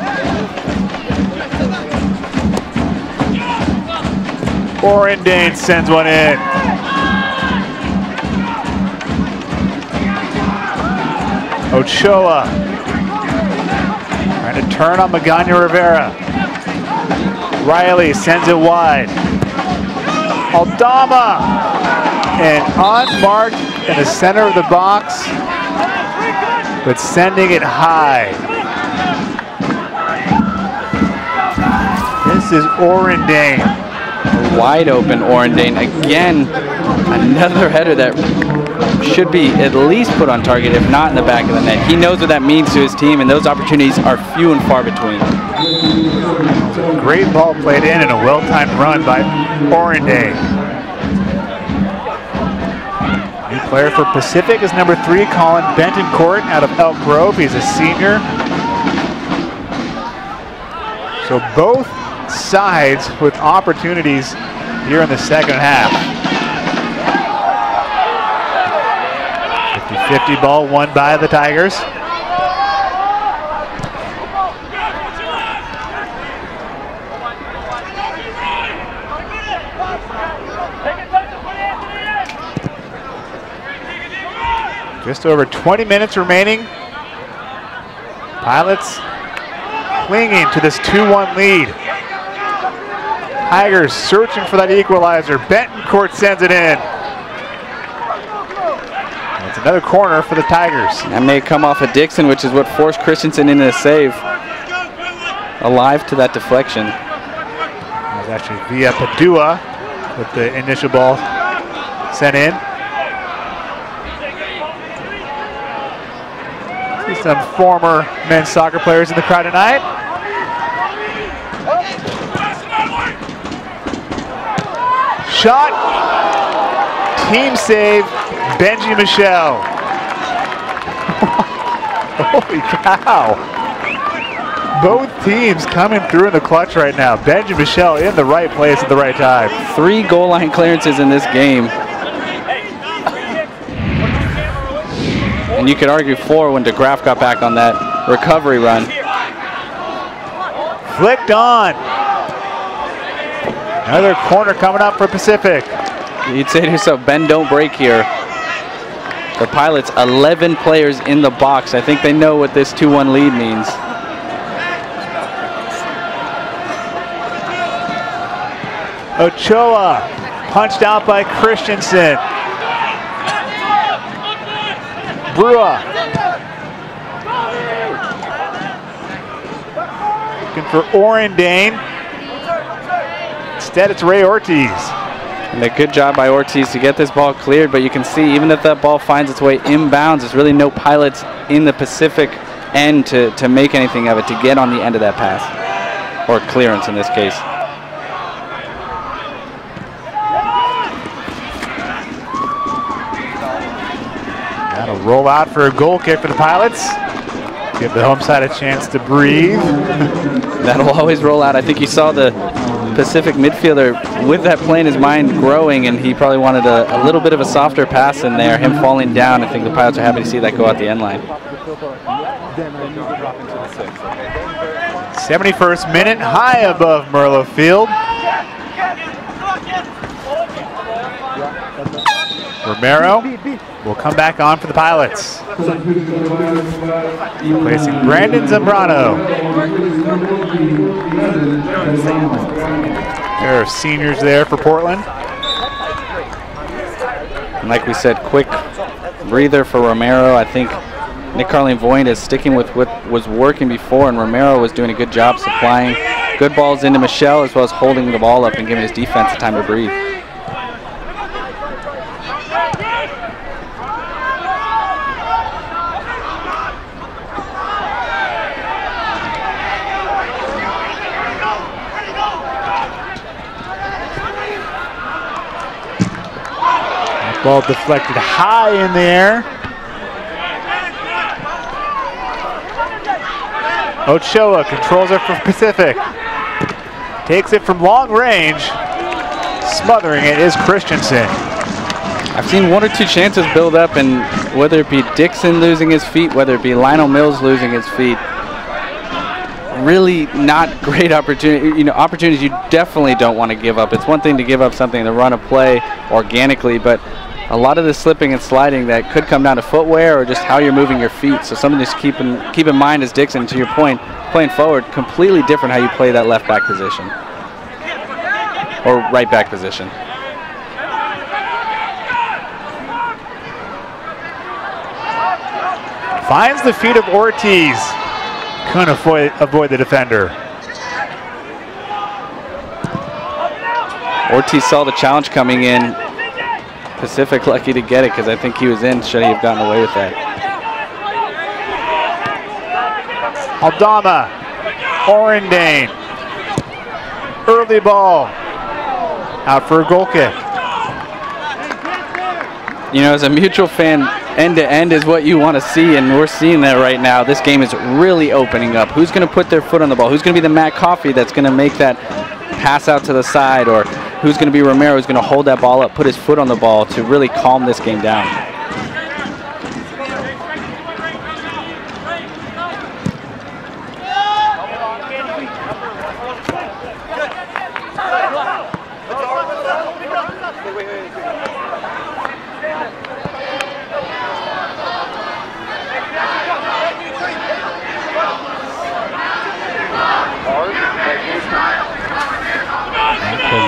Speaker 1: Orendane sends one in. Ochoa trying to turn on Magana Rivera. Riley sends it wide. Aldama, and unmarked in the center of the box, but sending it high. This is Orendane.
Speaker 2: Wide open Orendane. Again, another header that should be at least put on target, if not in the back of the net. He knows what that means to his team, and those opportunities are few and far between.
Speaker 1: Great ball played in and a well-timed run by Orendane. New player for Pacific is number 3, Colin Bentoncourt out of Elk Grove. He's a senior. So both sides with opportunities here in the second half. 50-50 ball won by the Tigers. Just over 20 minutes remaining. Pilots clinging to this 2-1 lead. Tigers searching for that equalizer. Bentoncourt sends it in. It's another corner for the Tigers.
Speaker 2: That may come off of Dixon, which is what forced Christensen into a save. Alive to that deflection.
Speaker 1: It was actually via Padua. with the initial ball sent in. See some former men's soccer players in the crowd tonight. Shot, team save, Benji Michel. Holy cow. Both teams coming through in the clutch right now. Benji Michel in the right place at the right time.
Speaker 2: 3 goal line clearances in this game. And you could argue 4 when DeGraff got back on that recovery run.
Speaker 1: Flicked on. Another corner coming up for Pacific.
Speaker 2: You'd say to yourself, bend, don't break here. The Pilots, 11 players in the box. I think they know what this 2-1 lead means.
Speaker 1: Ochoa punched out by Christensen. Brua looking for Orendane. Instead, it's Ray Ortiz.
Speaker 2: And a good job by Ortiz to get this ball cleared, but you can see even if that ball finds its way inbounds, there's really no Pilots in the Pacific end to make anything of it, to get on the end of that pass, or clearance in this case.
Speaker 1: That'll roll out for a goal kick for the Pilots. Give the home side a chance to breathe.
Speaker 2: That'll always roll out. I think you saw the Pacific midfielder with that play in his mind growing, and he probably wanted a little bit of a softer pass in there, him falling down. I think the Pilots are happy to see that go out the end line.
Speaker 1: 71st minute, high above Merlo Field. Romero will come back on for the Pilots. Replacing Brandon Zambrano. There are seniors there for Portland.
Speaker 2: And like we said, quick breather for Romero. I think Nick Carlin-Voigt is sticking with what was working before, and Romero was doing a good job supplying good balls into Michel, as well as holding the ball up and giving his defense the time to breathe.
Speaker 1: Ball deflected high in the air. Ochoa controls it for Pacific. Takes it from long range. Smothering it is Christensen.
Speaker 2: I've seen 1 or 2 chances build up, and whether it be Dixon losing his feet, whether it be Lionel Mills losing his feet, really not great opportunity. Opportunities you definitely don't want to give up. It's one thing to give up something to run a play organically, but a lot of the slipping and sliding that could come down to footwear or just how you're moving your feet. So something to keep in mind is Dixon, to your point, playing forward, completely different how you play that left back position or right back position.
Speaker 1: Finds the feet of Ortiz. Couldn't avoid the defender.
Speaker 2: Ortiz saw the challenge coming in. Pacific lucky to get it, because I think he was in should he have gotten away with that.
Speaker 1: Aldama, Orendane, early ball, out for a goal kick.
Speaker 2: As a mutual fan, end to end is what you want to see, and we're seeing that right now. This game is really opening up. Who's going to put their foot on the ball? Who's going to be the Matt Coffey that's going to make that pass out to the side, or who's going to be Romero who's going to hold that ball up, put his foot on the ball to really calm this game down?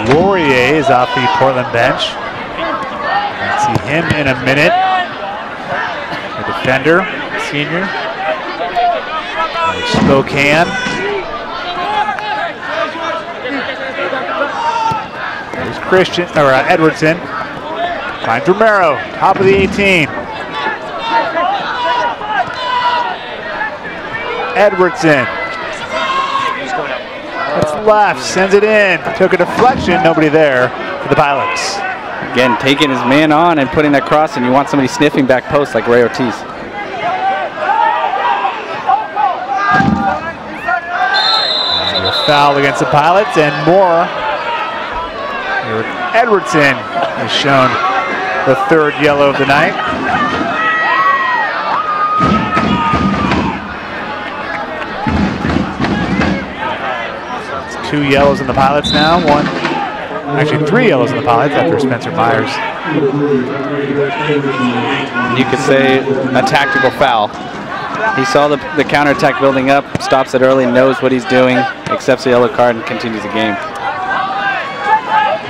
Speaker 1: Laurier is off the Portland bench. We'll see him in a minute. The defender, senior. Spokane. There's Edwardson. Finds Romero, top of the 18. Edwardson. It's left, sends it in. Took a deflection, nobody there for the Pilots.
Speaker 2: Again, taking his man on and putting that cross, and you want somebody sniffing back post like Ray Ortiz.
Speaker 1: Foul against the Pilots, and more. Edwardson has shown the third yellow of the night. It's 2 yellows in the Pilots now. Actually 3 yellows in the Pilots after Spencer Myers.
Speaker 2: You could say a tactical foul. He saw the counterattack building up, stops it early, knows what he's doing, accepts the yellow card, and continues the game.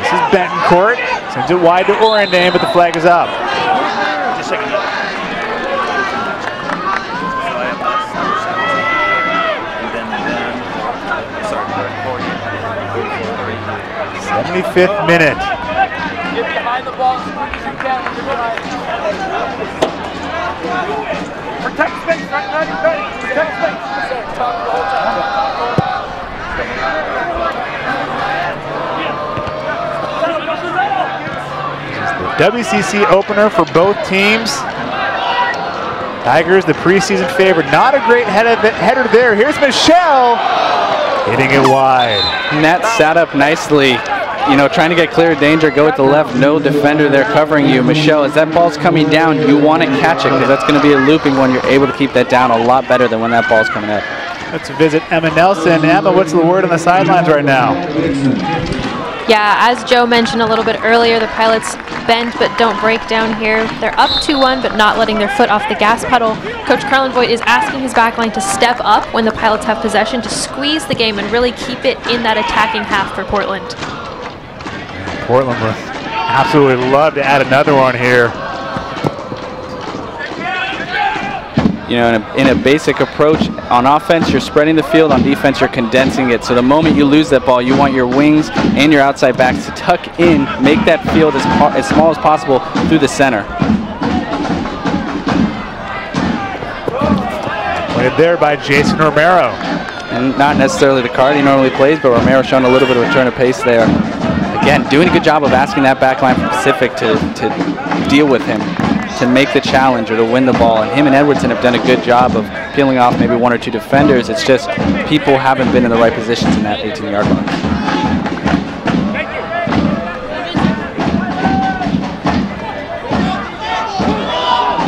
Speaker 1: This is Bentoncourt. Sends it wide to Orendane, but the flag is up. 75th minute.
Speaker 12: Get behind the ball as much as you can when you're behind. Protect space, ready. Protect space.
Speaker 1: WCC opener for both teams. Tigers, the preseason favorite. Not a great header there. Here's Michelle hitting it wide.
Speaker 2: And that sat up nicely. You know, trying to get clear of danger, go with the left, no defender there covering you. Michelle, as that ball's coming down, you want to catch it because that's going to be a looping one. You're able to keep that down a lot better than when that ball's coming up.
Speaker 1: Let's visit Emma Nelson. Emma, what's the word on the sidelines right now?
Speaker 5: Yeah, as Joe mentioned a little bit earlier, the Pilots bend but don't break down here. They're up 2-1 but not letting their foot off the gas pedal. Coach Carlin Voigt is asking his backline to step up when the Pilots have possession to squeeze the game and really keep it in that attacking half for Portland.
Speaker 1: Portland would absolutely love to add another one here.
Speaker 2: You know, in a basic approach, on offense, you're spreading the field. On defense, you're condensing it. So the moment you lose that ball, you want your wings and your outside backs to tuck in, make that field as small as possible through the center.
Speaker 1: Played there by Jason Romero.
Speaker 2: And not necessarily the card he normally plays, but Romero showing a little bit of a turn of pace there. Again, doing a good job of asking that back line from Pacific to deal with him, to make the challenge or to win the ball. And him and Edwardson have done a good job of peeling off maybe 1 or 2 defenders. It's just people haven't been in the right positions in that 18-yard line.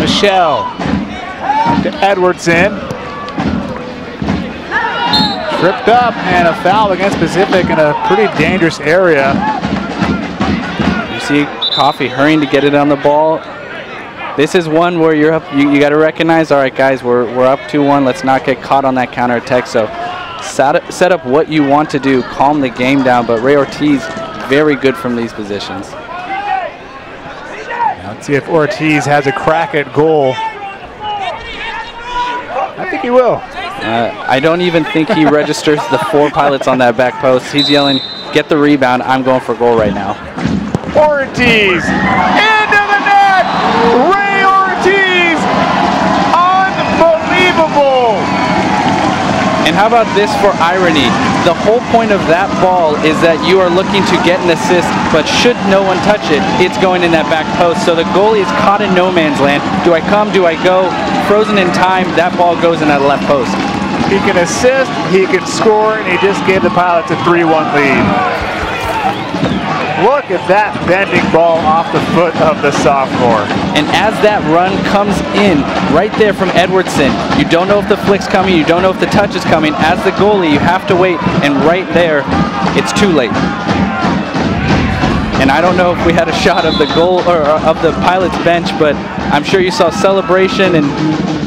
Speaker 1: Michelle to Edwardson. Tripped up and a foul against Pacific in a pretty dangerous area.
Speaker 2: You see Coffey hurrying to get it on the ball. This is one where you're up. You got to recognize, all right, guys, we're up 2-1. Let's not get caught on that counterattack. So set up what you want to do, calm the game down. But Ray Ortiz, very good from these positions.
Speaker 1: Now let's see if Ortiz has a crack at goal. I think he will.
Speaker 2: I don't even think he registers the 4 Pilots on that back post. He's yelling, get the rebound. I'm going for goal right now.
Speaker 1: Ortiz into the net. Ray Ortiz, unbelievable.
Speaker 2: And how about this for irony? The whole point of that ball is that you are looking to get an assist, but should no one touch it, it's going in that back post. So the goalie is caught in no man's land. Do I come? Do I go? Frozen in time, that ball goes in that left post.
Speaker 1: He can assist, he can score, and he just gave the Pilots a 3-1 lead. Look at that bending ball off the foot of the sophomore.
Speaker 2: And as that run comes in, right there from Edwardson, you don't know if the flick's coming, you don't know if the touch is coming. As the goalie, you have to wait, and right there, it's too late. And I don't know if we had a shot of the goal or of the Pilots bench, but I'm sure you saw celebration and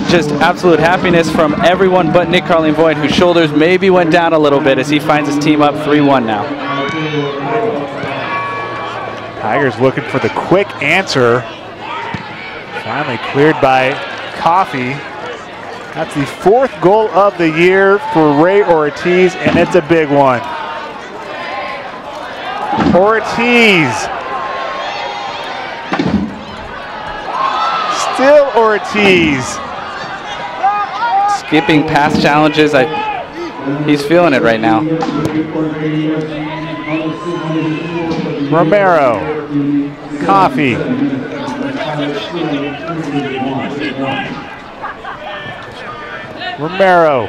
Speaker 2: just absolute happiness from everyone but Nick Carlin Voigt, whose shoulders maybe went down a little bit as he finds his team up 3-1 now.
Speaker 1: Tigers looking for the quick answer. Finally cleared by Coffey. That's the 4th goal of the year for Ray Ortiz, and it's a big one. Ortiz. Still Ortiz.
Speaker 2: Skipping past challenges. He's feeling it right now.
Speaker 1: Romero. Coffee. Romero.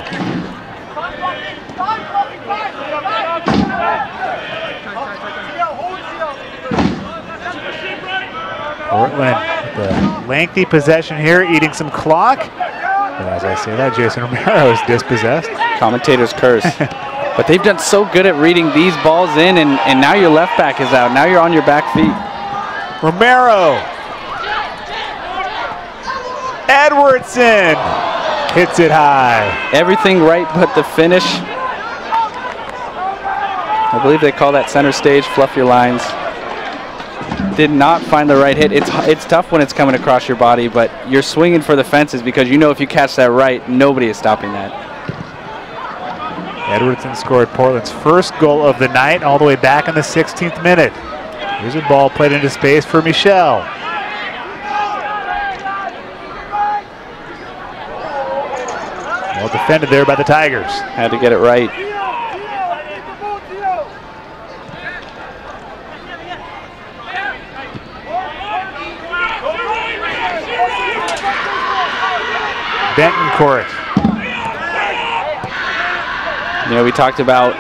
Speaker 1: Portland with a lengthy possession here, eating some clock. But as I say that, Jason Romero is dispossessed.
Speaker 2: Commentator's curse. But they've done so good at reading these balls in, and now your left back is out. Now you're on your back feet.
Speaker 1: Romero. Edwardson hits it high.
Speaker 2: Everything right but the finish. I believe they call that center stage, fluff your lines. Did not find the right hit. It's tough when it's coming across your body, but you're swinging for the fences because you know if you catch that right, nobody is stopping that.
Speaker 1: Edwardson scored Portland's first goal of the night all the way back in the 16th minute. Here's a ball played into space for Michel. Well defended there by the Tigers.
Speaker 2: Had to get it right.
Speaker 1: Bentoncourt.
Speaker 2: You know, we talked about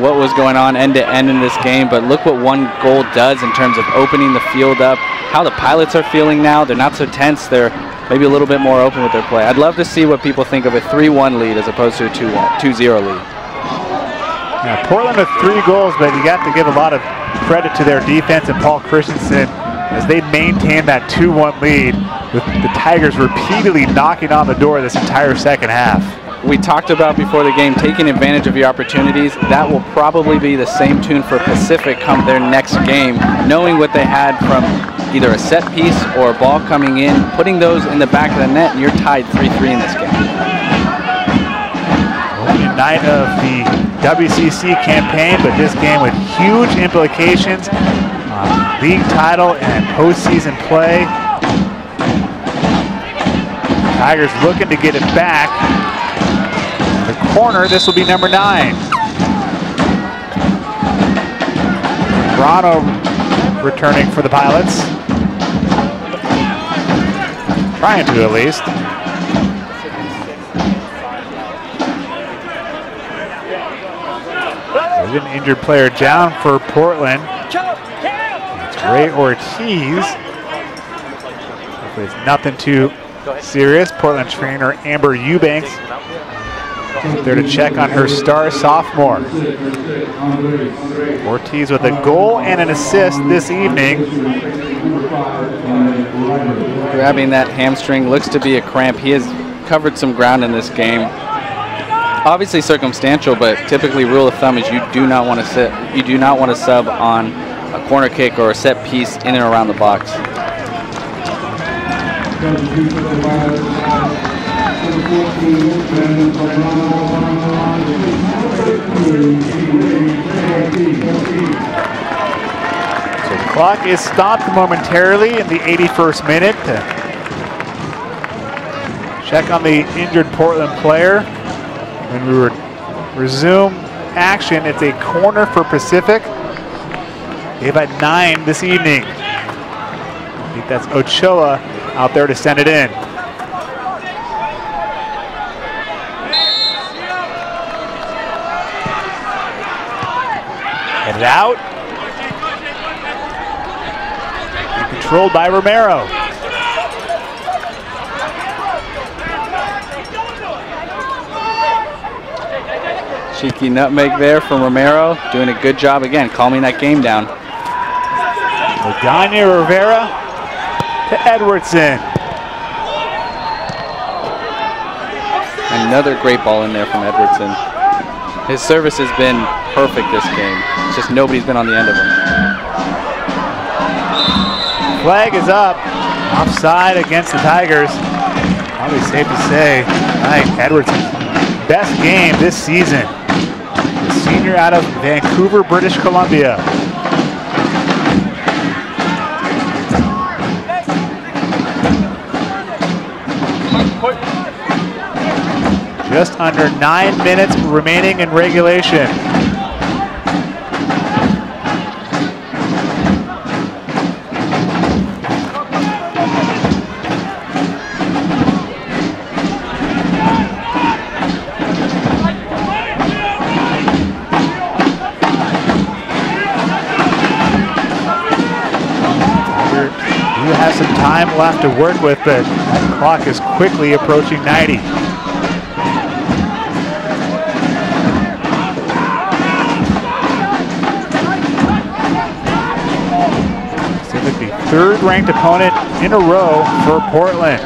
Speaker 2: what was going on end to end in this game, but look what one goal does in terms of opening the field up, how the Pilots are feeling now. They're not so tense. They're maybe a little bit more open with their play. I'd love to see what people think of a 3-1 lead as opposed to a 2-0 lead.
Speaker 1: Yeah, Portland with 3 goals, but you got to give a lot of credit to their defense and Paul Christensen as they maintained that 2-1 lead with the Tigers repeatedly knocking on the door this entire second half.
Speaker 2: We talked about before the game taking advantage of your opportunities. That will probably be the same tune for Pacific come their next game, knowing what they had from either a set piece or a ball coming in, putting those in the back of the net, and you're tied 3-3 in this game.
Speaker 1: Only night of the WCC campaign, but this game with huge implications on league title and postseason play. Tigers looking to get it back. The corner, this will be number 9. Toronto returning for the Pilots. Trying to, at least. There's an injured player down for Portland. It's Ray Ortiz. Hopefully it's nothing too serious. Portland trainer Amber Eubanks there to check on her star sophomore. Ortiz with a goal and an assist this evening.
Speaker 2: Grabbing that hamstring, looks to be a cramp. He has covered some ground in this game. Obviously circumstantial, but typically rule of thumb is you do not want to sub on a corner kick or a set piece in and around the box.
Speaker 1: So the clock is stopped momentarily in the 81st minute to check on the injured Portland player. When we resume action, it's a corner for Pacific. They've had 9 this evening. I think that's Ochoa out there to send it in. Headed out. And controlled by Romero.
Speaker 2: Cheeky nutmeg there from Romero, doing a good job again, calming that game down.
Speaker 1: Magana Rivera to Edwardson.
Speaker 2: Another great ball in there from Edwardson. His service has been perfect this game. It's just nobody's been on the end of him.
Speaker 1: Flag is up. Offside against the Tigers. Probably safe to say, Edwardson's best game this season. The senior out of Vancouver, British Columbia. Just under 9 minutes remaining in regulation. You have some time left to work with, but that clock is quickly approaching 90. Pacific, the third-ranked opponent in a row for Portland.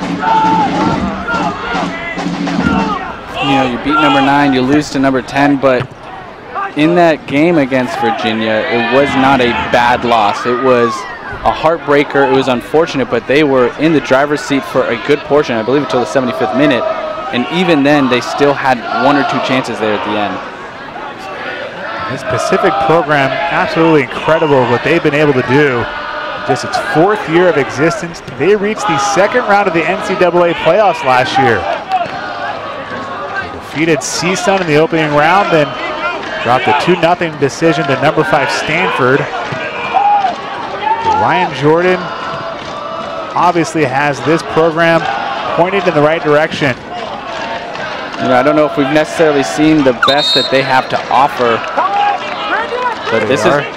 Speaker 2: You know, you beat number 9, you lose to number 10, but in that game against Virginia, it was not a bad loss. It was a heartbreaker. It was unfortunate, but they were in the driver's seat for a good portion, I believe until the 75th minute, and even then they still had 1 or 2 chances there at the end.
Speaker 1: This Pacific program, absolutely incredible what they've been able to do. Just its 4th year of existence, they reached the 2nd round of the NCAA playoffs last year. They defeated CSUN in the opening round, then dropped a 2-0 decision to number 5 Stanford. Ryan Jordan obviously has this program pointed in the right direction.
Speaker 2: You know, I don't know if we've necessarily seen the best that they have to offer, but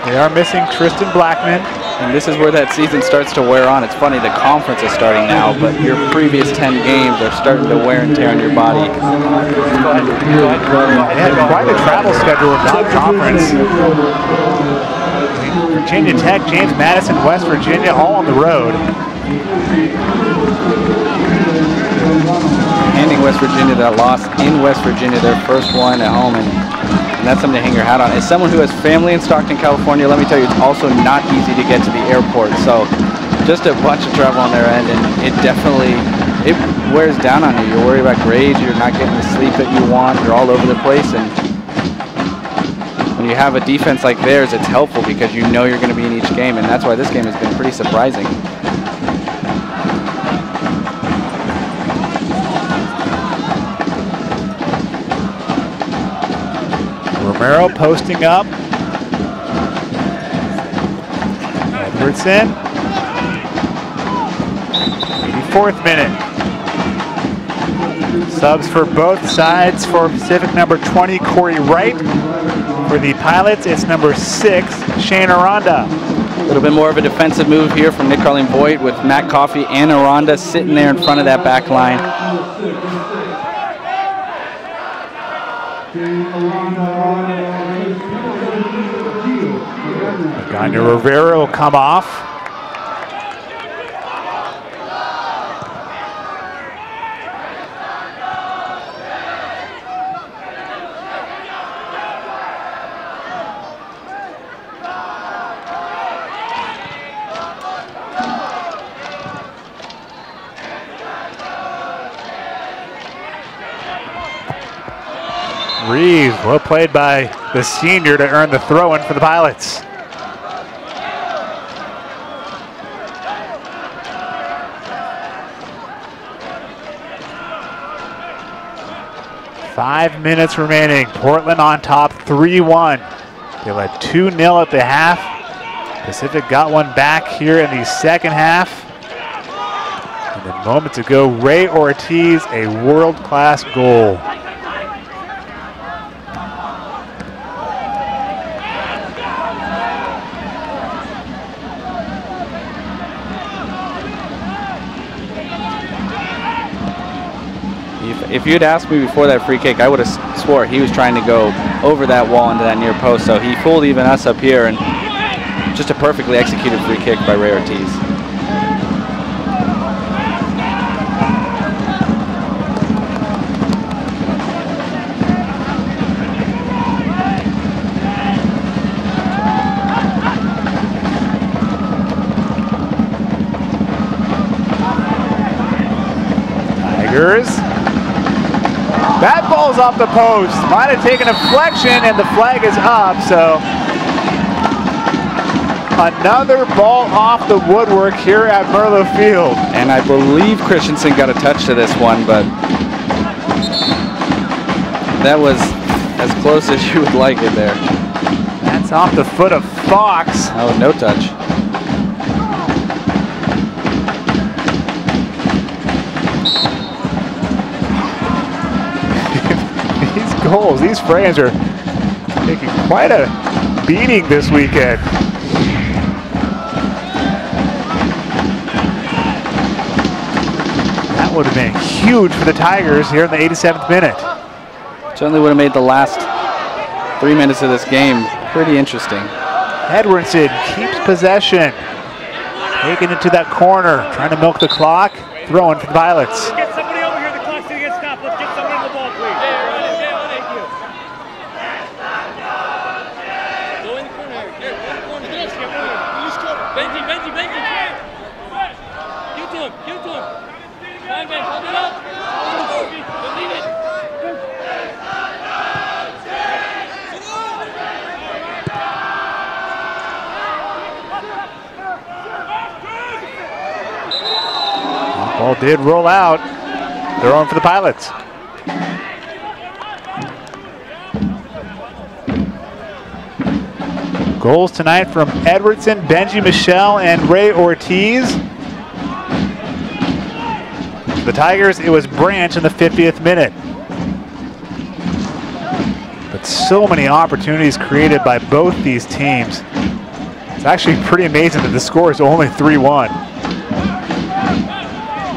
Speaker 1: they are missing Tristan Blackman.
Speaker 2: And this is where that season starts to wear on. It's funny, the conference is starting now, but your previous 10 games are starting to wear and tear on your body.
Speaker 1: They had quite a travel schedule in non-conference. Virginia Tech, James Madison, West Virginia, all on the road.
Speaker 2: Handing West Virginia that loss in West Virginia, their first one at home, and that's something to hang your hat on. As someone who has family in Stockton, California, let me tell you, it's also not easy to get to the airport. So just a bunch of travel on their end, and it definitely, it wears down on you. You're worried about grades, you're not getting the sleep that you want, you're all over the place, and when you have a defense like theirs, it's helpful because you know you're going to be in each game, and that's why this game has been pretty surprising.
Speaker 1: Romero posting up. Edwardson. 84th minute. Subs for both sides. For Pacific, number 20, Corey Wright. For the Pilots, it's number 6, Shane Aranda.
Speaker 2: A little bit more of a defensive move here from Nick Carling-Voigt with Matt Coffey and Aranda sitting there in front of that back line.
Speaker 1: Ganya Rivera will come off. Reeves, well played by the senior to earn the throw-in for the Pilots. Five minutes remaining. Portland on top, 3-1. They led 2-0 at the half. Pacific got one back here in the second half. And then moments ago, Ray Ortiz, a world-class goal.
Speaker 2: If you'd asked me before that free kick, I would have swore he was trying to go over that wall into that near post. So he fooled even us up here, and just a perfectly executed free kick by Ray Ortiz.
Speaker 1: Tigers. That ball's off the post. Might have taken a deflection, and the flag is up. So another ball off the woodwork here at Merlo Field.
Speaker 2: And I believe Christensen got a touch to this one, but That was as close as you would like it there.
Speaker 1: That's off the foot of Fox.
Speaker 2: Oh, no touch.
Speaker 1: These goals, these frames are taking quite a beating this weekend. That would have been huge for the Tigers here in the 87th minute.
Speaker 2: Certainly would have made the last 3 minutes of this game pretty interesting.
Speaker 1: Edwardson keeps possession. Taking it to that corner, trying to milk the clock. Throwing for the Violets.
Speaker 12: Get somebody over here, the clock's gonna get stopped. Let's get somebody on the ball, please. Thank you. Go in the corner, here, go in the corner. Yes, get over here. Loose cover. Benji. Give it to him. Fine, Ben, hold it up. Don't leave it.
Speaker 1: Ball did roll out. They're on for the Pilots. Goals tonight from Edwardson, Benji Michelle, and Ray Ortiz. For the Tigers, it was Branch in the 50th minute. But so many opportunities created by both these teams. It's actually pretty amazing that the score is only 3-1.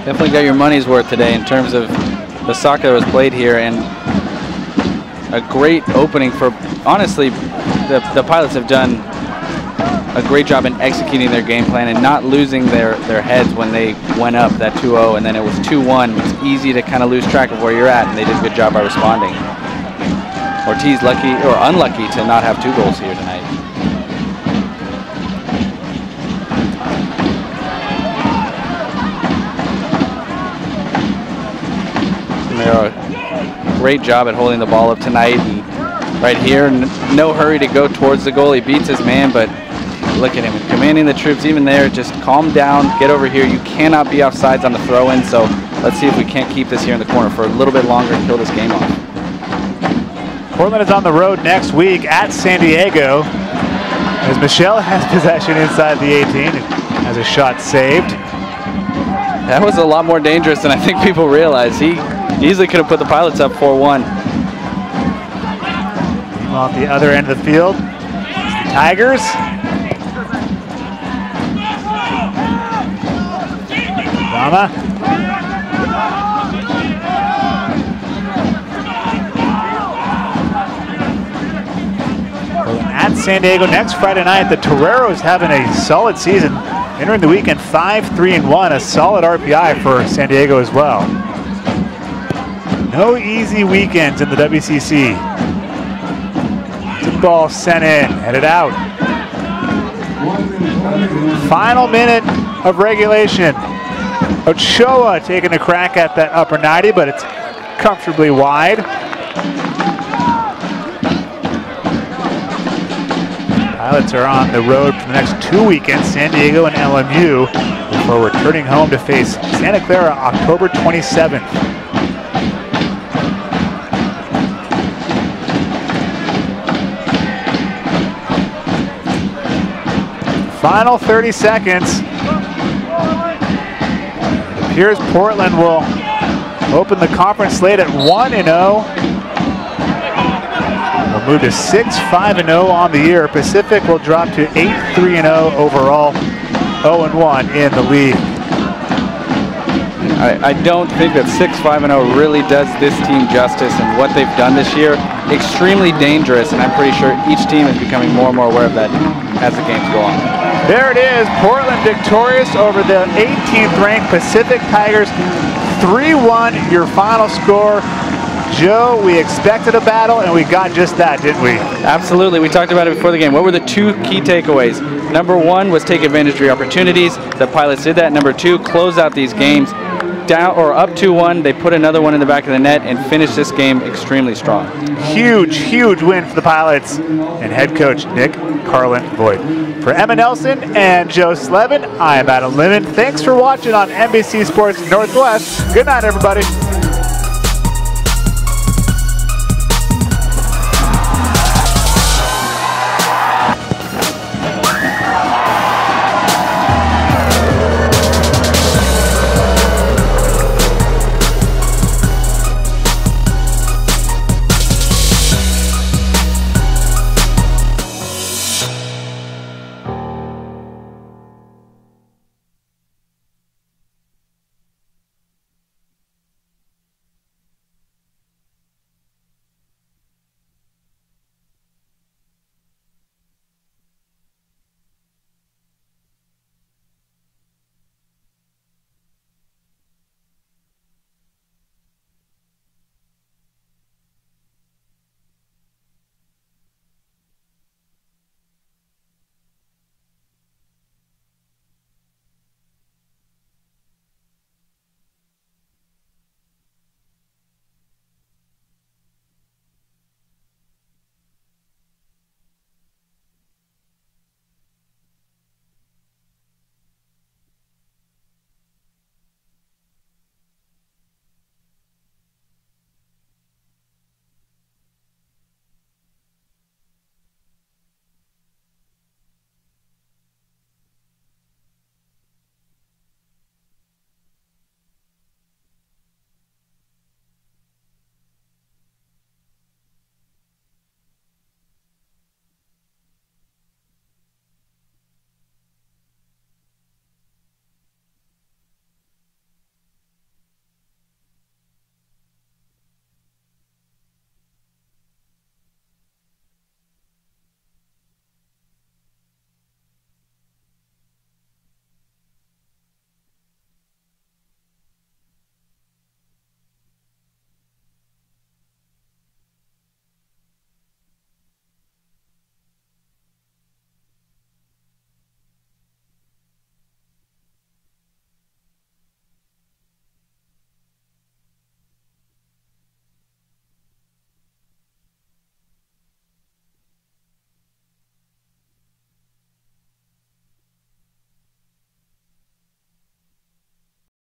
Speaker 2: Definitely got your money's worth today in terms of the soccer that was played here, and a great opening for, honestly, the Pilots have done a great job in executing their game plan and not losing their heads when they went up that 2-0 and then it was 2-1. It's easy to kind of lose track of where you're at, and they did a good job by responding. Ortiz lucky or unlucky to not have 2 goals here tonight. Great job at holding the ball up tonight, and right here, no hurry to go towards the goal. He beats his man, but look at him commanding the troops even there. Just calm down, get over here. You cannot be offsides on the throw-in, so let's see if we can't keep this here in the corner for a little bit longer and kill this game off.
Speaker 1: Portland is on the road next week at San Diego, as Michelle has possession inside the 18 and has a shot saved.
Speaker 2: That was a lot more dangerous than I think people realize. He easily could have put the Pilots up 4-1.
Speaker 1: Meanwhile, at the other end of the field, it's the Tigers. Obama. At San Diego next Friday night, the Toreros having a solid season, entering the weekend 5-3-1, a solid RPI for San Diego as well. No easy weekends in the WCC. The ball sent in, headed out. Final minute of regulation. Ochoa taking a crack at that upper 90, but it's comfortably wide. Pilots are on the road for the next 2 weekends, San Diego and LMU, before returning home to face Santa Clara October 27th. Final 30 seconds. It appears Portland will open the conference slate at 1-0. We'll move to 6-5-0 on the year. Pacific will drop to 8-3-0 overall, 0-1 in the league.
Speaker 2: I don't think that 6-5-0 really does this team justice, and what they've done this year, extremely dangerous, and I'm pretty sure each team is becoming more and more aware of that as the games go on.
Speaker 1: There it is, Portland victorious over the 18th ranked Pacific Tigers, 3-1 your final score. Joe, we expected a battle, and we got just that, didn't we?
Speaker 2: Absolutely. We talked about it before the game. What were the 2 key takeaways? Number 1 was take advantage of your opportunities. The Pilots did that. Number 2, close out these games. Down or up 2-1, they put another one in the back of the net and finished this game extremely strong.
Speaker 1: Huge, huge win for the Pilots and head coach Nick Carlin Voigt. For Emma Nelson and Joe Slevin, I am Adam Lemon. Thanks for watching on NBC Sports Northwest. Good night, everybody.